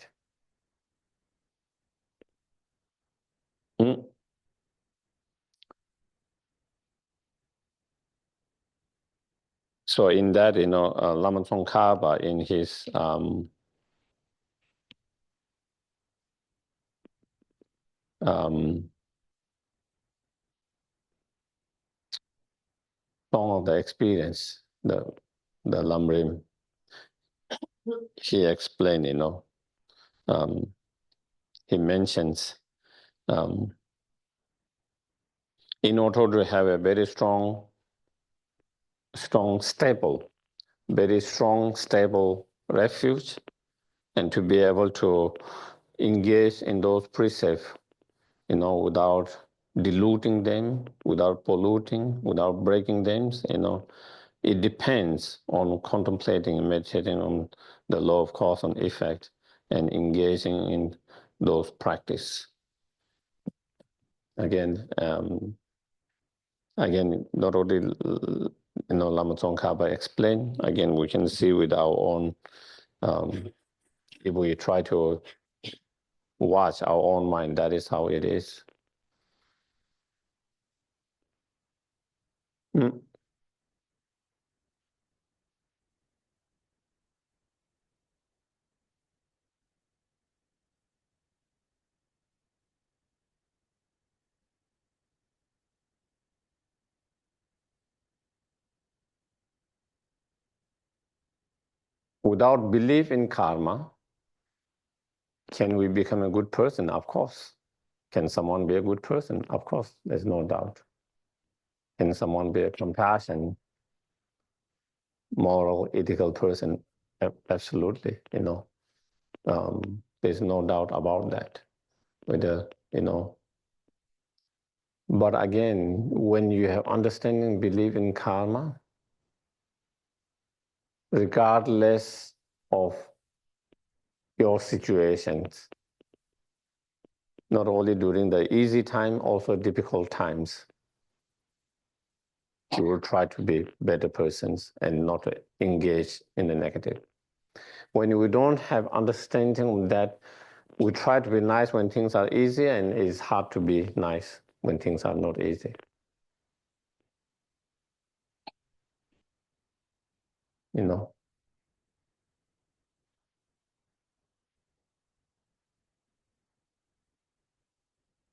So in that, Lama Tsongkhapa, in his Song of the Experience, the Lamrim, he explained, he mentions, in order to have a very strong, stable refuge, and to be able to engage in those precepts without diluting them, without polluting, without breaking them, it depends on contemplating and meditating on the law of cause and effect and engaging in those practice. Again, not only Lama Tsongkhapa explained. Again, we can see with our own. If we try to watch our own mind, that is how it is. Without belief in karma, can we become a good person? Of course. Can someone be a good person? Of course, there's no doubt. Can someone be a compassionate, moral, ethical person? Absolutely. There's no doubt about that. But again, when you have understanding, belief in karma, regardless of your situations, not only during the easy time, also difficult times, you will try to be better persons and not engage in the negative. When we don't have understanding that, we try to be nice when things are easy, and it's hard to be nice when things are not easy.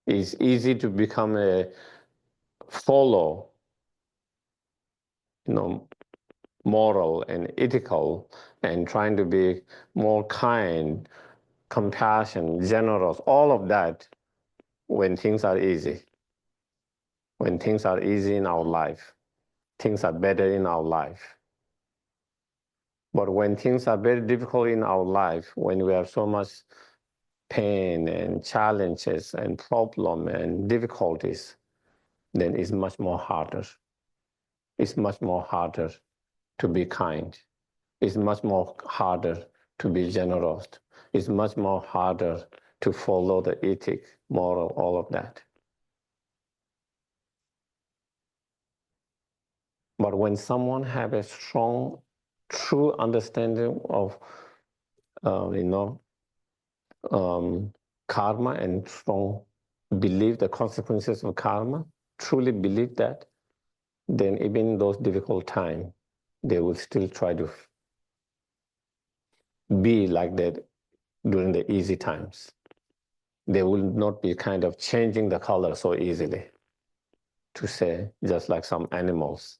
It's easy to become a follow, moral and ethical, and trying to be more kind, compassion, generous, all of that when things are easy. When things are easy in our life, things are better in our life. But when things are very difficult in our life, when we have so much pain and challenges and problem and difficulties, then it's much more harder. It's much more harder to be kind. It's much more harder to be generous. It's much more harder to follow the ethic, moral, all of that. But when someone has a strong, true understanding of, karma and strong believe the consequences of karma, truly believe that, then even in those difficult times, they will still try to be like that during the easy times. They will not be kind of changing the color so easily, to say, just like some animals,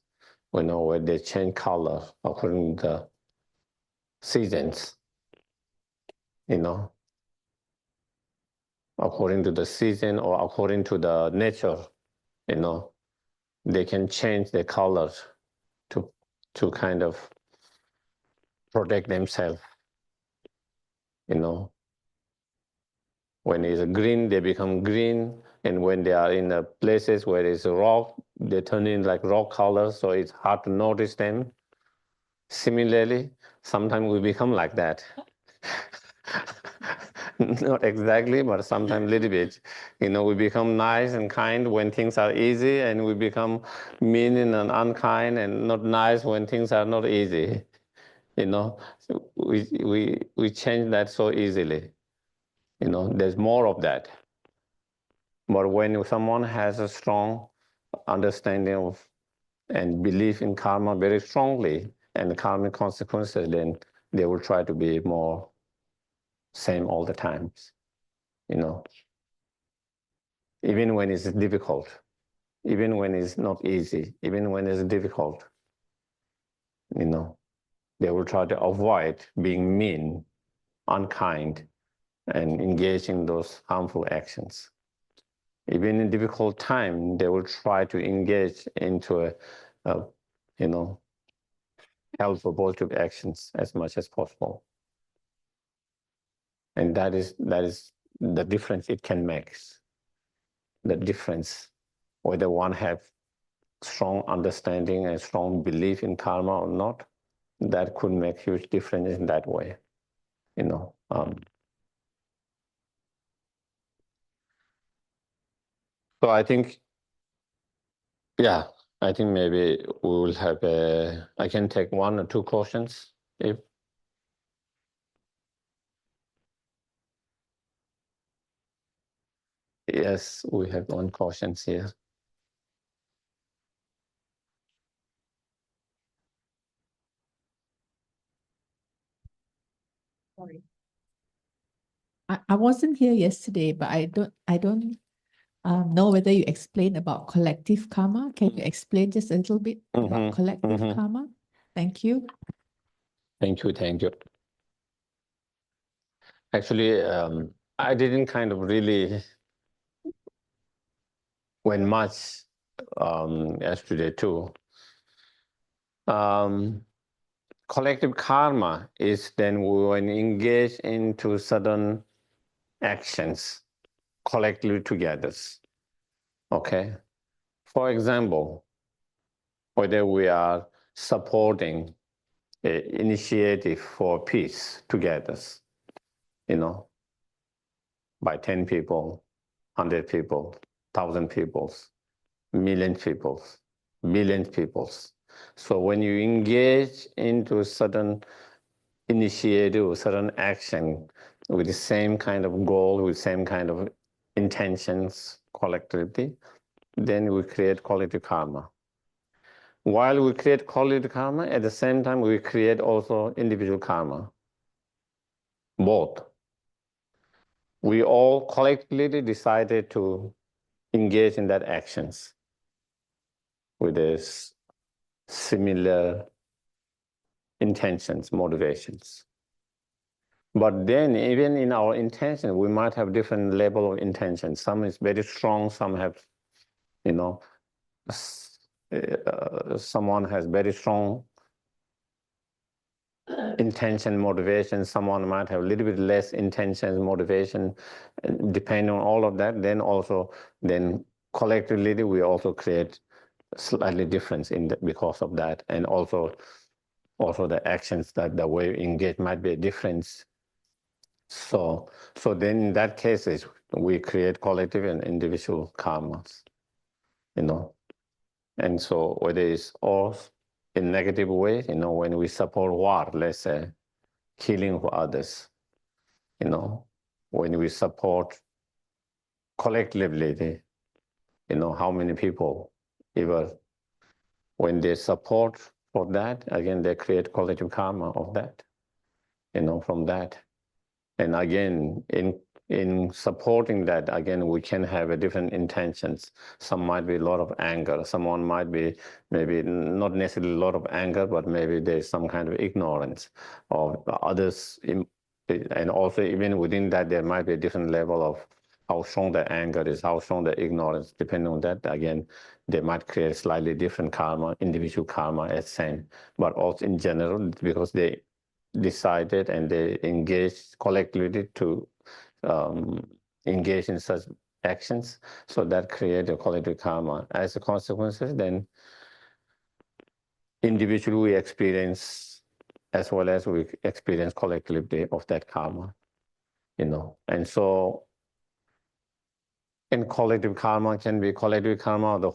where they change color according to the seasons, according to the season or according to the nature, they can change their colors to kind of protect themselves, When it's green, they become green, and when they are in the places where it's rock, they turn in like rock colors, so it's hard to notice them. Similarly, sometimes we become like that. Not exactly, but sometimes a little bit. We become nice and kind when things are easy, and we become mean and unkind and not nice when things are not easy. So we change that so easily. There's more of that. But when someone has a strong understanding of and belief in karma very strongly and the karmic consequences, then they will try to be more same all the times. Even when it's difficult, even when it's not easy, even when it's difficult, they will try to avoid being mean, unkind, and engage in those harmful actions. Even in difficult time, they will try to engage into helpful, positive actions as much as possible. And that is the difference it can make. the difference, whether one have strong understanding and strong belief in karma or not, that could make huge difference in that way, you know. So I think, yeah, I think maybe we will have I can take one or two questions if. Yes, we have one question here. Sorry. I wasn't here yesterday, but I don't know whether you explained about collective karma. Can you explain just a little bit about collective karma? Thank you. Thank you, thank you. Actually, I didn't kind of really went much yesterday too. Collective karma is then when we engage into certain actions collectively together. Okay. For example, whether we are supporting an initiative for peace together, you know, by 10 people, 100 people, 1,000 people, million people, billion people. So when you engage into certain initiative, certain action with the same kind of goal, with same kind of intentions collectively, then we create collective karma. While we create collective karma, at the same time, we create also individual karma. Both. We all collectively decided to engage in that actions with this similar intentions, motivations. But then even in our intention, we might have different level of intention. Some is very strong, some have, you know, someone has very strong intention, motivation. Someone might have a little bit less intention, motivation. Depending on all of that, then collectively we also create slightly difference in because of that, and also the actions, that the way we engage might be a difference. So then in that cases, we create collective and individual karmas, you know. And so whether it's all in negative way, you know, when we support war, let's say, killing of others, you know, when we support collectively, you know, how many people, even when they support for that, again, they create collective karma of that, you know, from that. And again, in supporting that, again, we can have a different intentions. Some might be a lot of anger. Someone might be maybe not necessarily a lot of anger, but maybe there's some kind of ignorance of others. And also even within that, there might be a different level of how strong the anger is, how strong the ignorance. Depending on that, again, they might create slightly different karma, individual karma as same. But also in general, because they decided and they engaged collectively to engage in such actions, so that created a collective karma. As a consequence, then individually we experience as well as we experience collectively of that karma, you know. And so in collective karma can be collective karma of the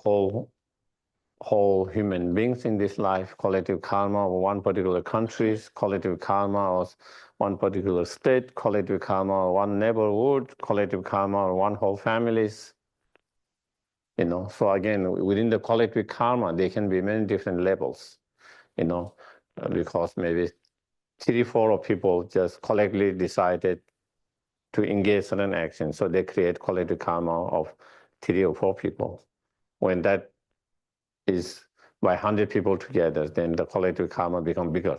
whole human beings in this life, collective karma of one particular country, collective karma of one particular state, collective karma of one neighborhood, collective karma of one whole families. You know, so again, within the collective karma, there can be many different levels, you know, because maybe 3-4 people just collectively decided to engage in an action. So they create collective karma of 3 or 4 people. When that is by 100 people together, then the collective karma become bigger,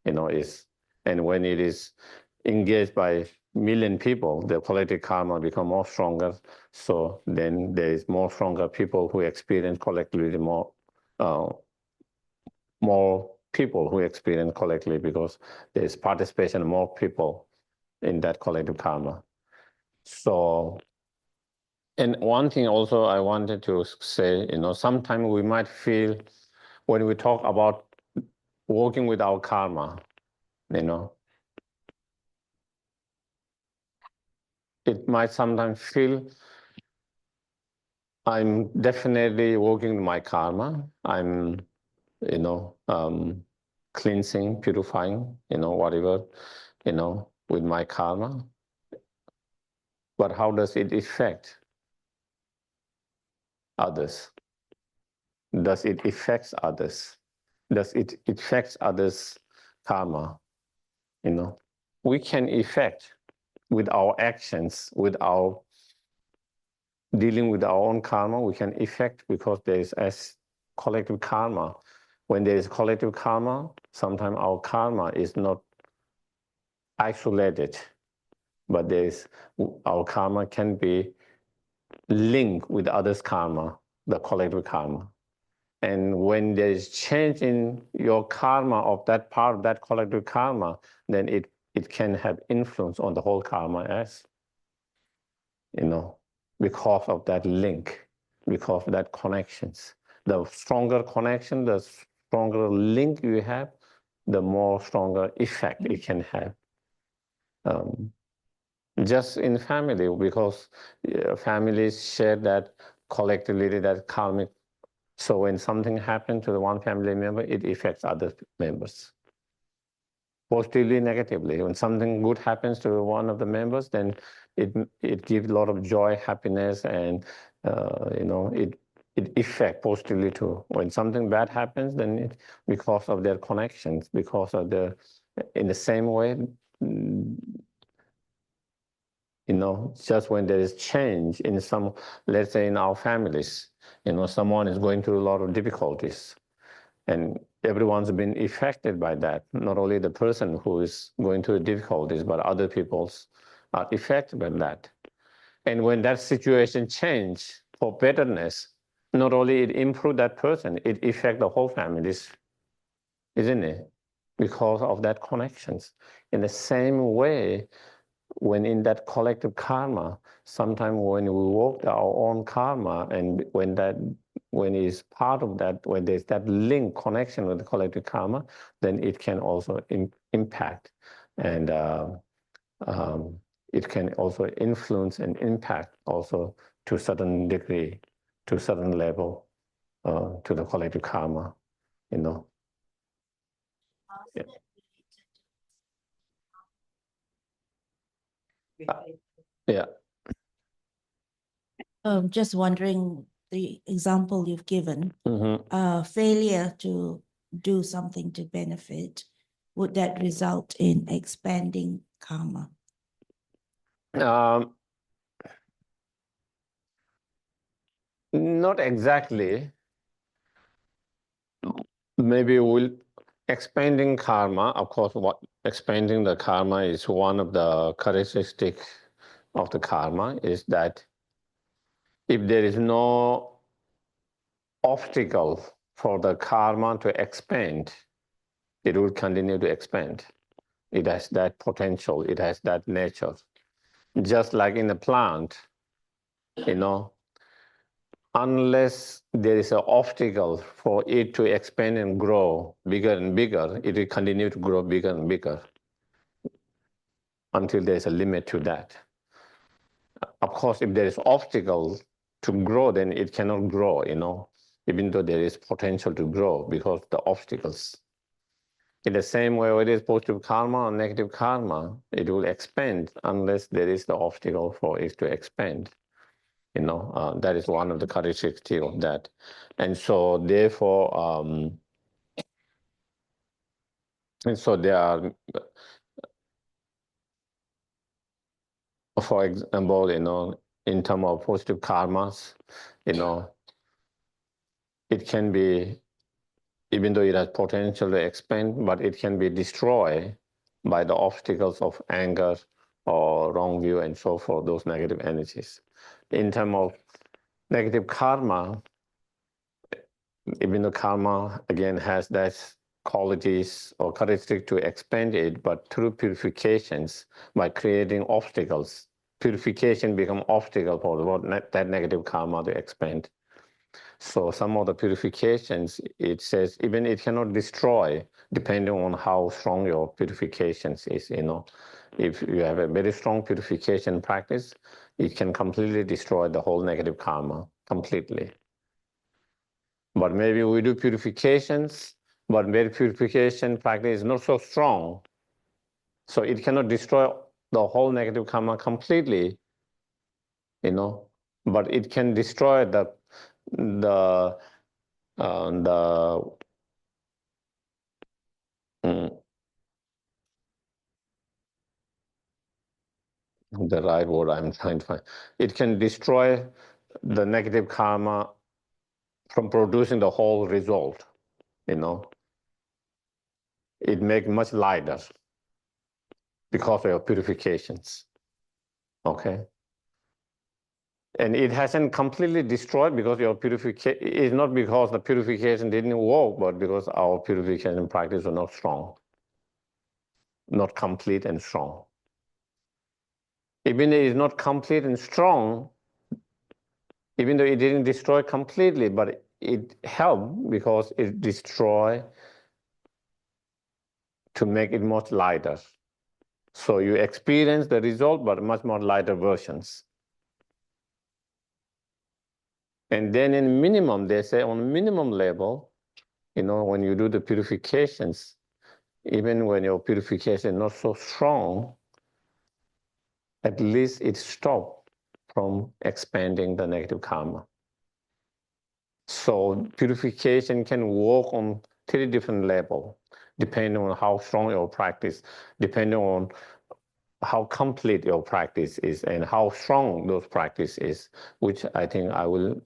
you know, and when it is engaged by million people, the collective karma become more stronger. So then there is more stronger people who experience collectively more people who experience collectively, because there is participation of more people in that collective karma. So And one thing also I wanted to say, sometimes we might feel when we talk about working with our karma, it might sometimes feel I'm definitely working with my karma. I'm, cleansing, purifying, whatever, with my karma. But how does it affect others? Does it affect others? Does it affect others' karma? We can affect with our actions, with our dealing with our own karma, we can affect because there is as collective karma. When there is collective karma, sometimes our karma is not isolated, but our karma can be linked with others' karma, the collective karma. And when there is change in your karma of that part of that collective karma, then it can have influence on the whole karma as, because of that link, because of that connections. The stronger connection, the stronger link you have, the more stronger effect it can have. Just in family, because families share that collectively, that karmic. So when something happens to the one family member, it affects other members. Positively, negatively. When something good happens to one of the members, then it gives a lot of joy, happiness, and it affects positively too. When something bad happens, then because of their connections, because of in the same way, just when there is change in some, let's say in our families, someone is going through a lot of difficulties, and everyone's been affected by that. Not only the person who is going through difficulties, but other people are affected by that. And when that situation changes for betterness, not only it improves that person, it affects the whole family, isn't it? Because of that connections. In the same way, when in that collective karma, sometimes when we work our own karma, and when it's part of that, when there's that link connection with the collective karma, then it can also impact, and it can also influence and impact also to a certain degree, to a certain level, to the collective karma, Yeah. Yeah. Just wondering, the example you've given, Mm-hmm. Failure to do something to benefit, would that result in expanding karma? Not exactly. Maybe expanding karma, of course, expanding the karma is one of the characteristics of the karma, is that if there is no obstacle for the karma to expand, it will continue to expand. It has that potential, it has that nature. Just like in a plant, unless there is an obstacle for it to expand and grow bigger and bigger, it will continue to grow bigger and bigger until there's a limit to that. Of course, if there is obstacle to grow, then it cannot grow, even though there is potential to grow because the obstacles. In the same way, whether it's positive karma or negative karma, it will expand unless there is the obstacle for it to expand. That is one of the characteristics of that. And so therefore, there are, for example, in terms of positive karmas, it can be, even though it has potential to expand, but it can be destroyed by the obstacles of anger or wrong view and so forth, those negative energies. In terms of negative karma, even though karma, again, has that qualities or characteristic to expand it, but through purifications, by creating obstacles, purification become obstacle for that negative karma to expand. So some of the purifications, it says even it cannot destroy, depending on how strong your purifications is. If you have a very strong purification practice, it can completely destroy the whole negative karma completely. But maybe we do purifications, but maybe purification practice is not so strong, so it cannot destroy the whole negative karma completely. But it can destroy the right word I'm trying to find. It can destroy the negative karma from producing the whole result. It makes much lighter because of your purifications. Okay. And it hasn't completely destroyed because your purification is not because the purification didn't work, but because our purification practice was not strong, not complete and strong. Even though it's not complete and strong, even though it didn't destroy completely, but it helped because it destroyed to make it much lighter. So you experience the result, but much more lighter versions. And then in minimum, they say on minimum level, when you do the purifications, even when your purification is not so strong, at least it stops from expanding the negative karma. So purification can work on 3 different levels, depending on how strong your practice, depending on how complete your practice is and how strong those practice is, which I think I will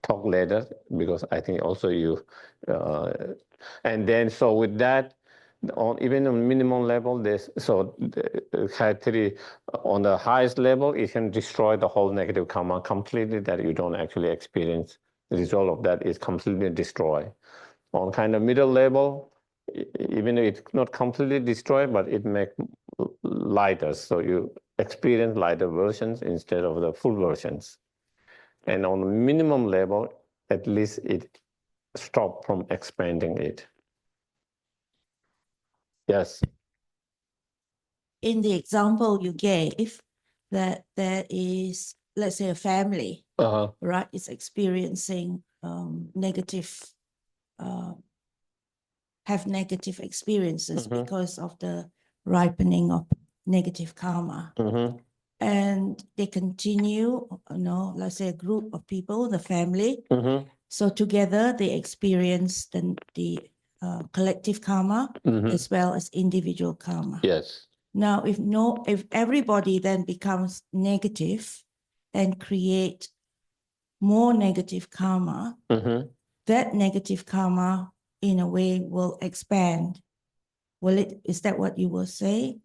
talk later, because I think also you, and then so with that, even on minimum level, on the highest level, it can destroy the whole negative karma completely, that you don't actually experience. The result of that is completely destroyed. On kind of middle level, even though it's not completely destroyed, but it makes lighter. So you experience lighter versions instead of the full versions. And on the minimum level, at least it stops from expanding it. Yes. In the example you gave, that there is, let's say, a family, right, is experiencing have negative experiences because of the ripening of negative karma. And they continue, let's say a group of people, the family. So together they experience the collective karma as well as individual karma. Yes. Now, if everybody then becomes negative and create more negative karma, that negative karma in a way will expand. Is that what you will say?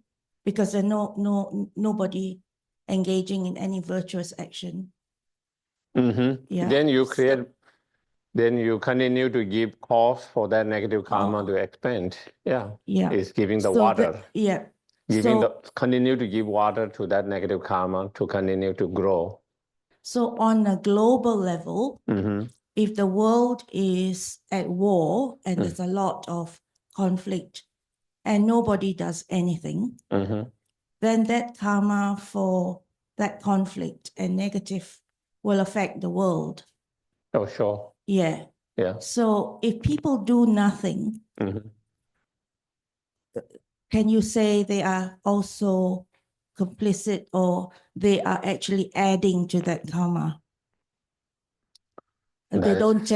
Because there's nobody engaging in any virtuous action. Yeah. Then you then you continue to give cause for that negative karma to expand. Yeah. Yeah. It's giving the water. Continue to give water to that negative karma to continue to grow. So on a global level, if the world is at war and there's a lot of conflict and nobody does anything, then that karma for that conflict and negative will affect the world. Oh, sure. Yeah. Yeah. So if people do nothing, can you say they are also complicit, or they are actually adding to that karma? They don't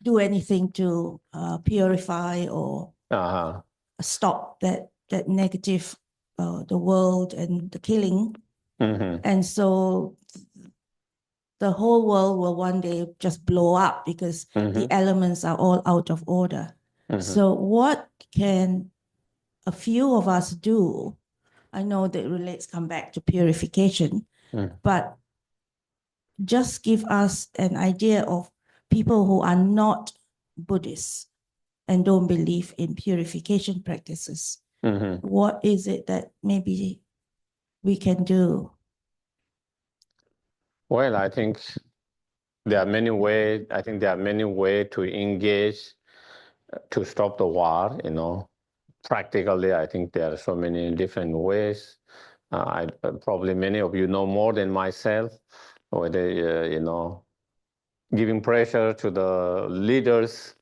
do anything to purify or stop that negative, the world and the killing. And so the whole world will one day just blow up because the elements are all out of order. So what can a few of us do? I know that come back to purification, but just give us an idea of people who are not Buddhists and don't believe in purification practices. What is it that maybe we can do? Well, I think there are many ways. I think there are many ways to engage to stop the war. Practically, I think there are so many different ways. Probably many of you know more than myself. Whether giving pressure to the leaders,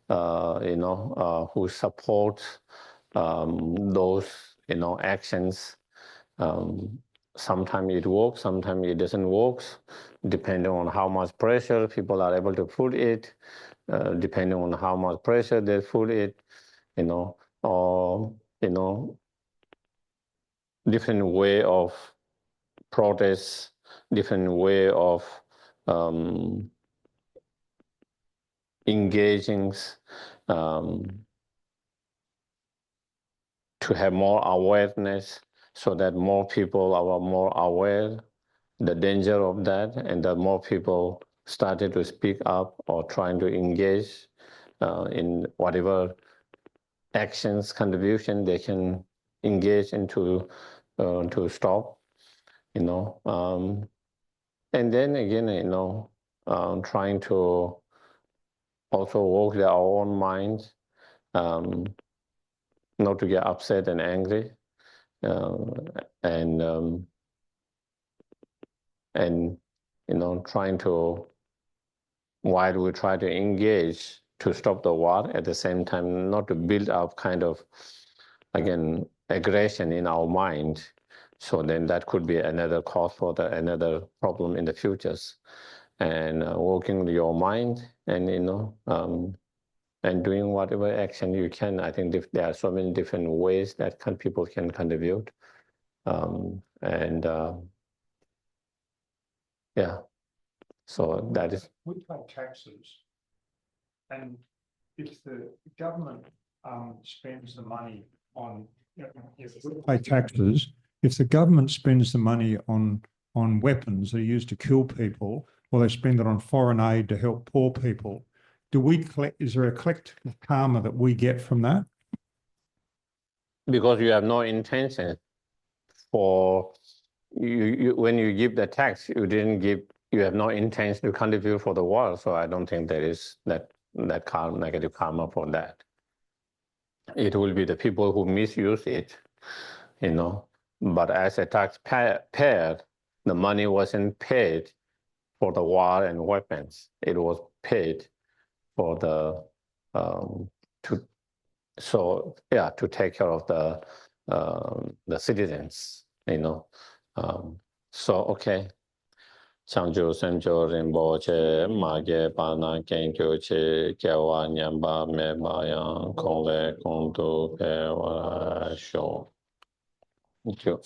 who support those actions. Sometimes it works, sometimes it doesn't work, depending on how much pressure people are able to put it, depending on how much pressure they put it, or different way of protest, different way of engaging, to have more awareness so that more people are more aware the danger of that, and that more people started to speak up or trying to engage in whatever actions, contribution they can engage into to stop, and then again, trying to also work their own minds, not to get upset and angry, and trying to, while we try to engage to stop the war, at the same time not to build up kind of, again, aggression in our mind. So then that could be another cause for another problem in the futures. And working with your mind and and doing whatever action you can. I think there are so many different ways that people can contribute. Yeah, so that is. We pay taxes, and if the government spends the money on, if we pay taxes, if the government spends the money on weapons that are used to kill people, or they spend it on foreign aid to help poor people, is there a collective karma that we get from that? Because you have no intention for you when you give the tax, you have no intention to contribute for the war. So I don't think there is that negative karma for that. It will be the people who misuse it, But as a taxpayer, the money wasn't paid for the war and weapons. It was paid for to take care of the citizens, So okay. Changju Semjo Rinpoche Mage Pana Kenkyo Che Kyawa Nyamba Meba Yang Kongle Kongdu Pewa Sho. Thank you.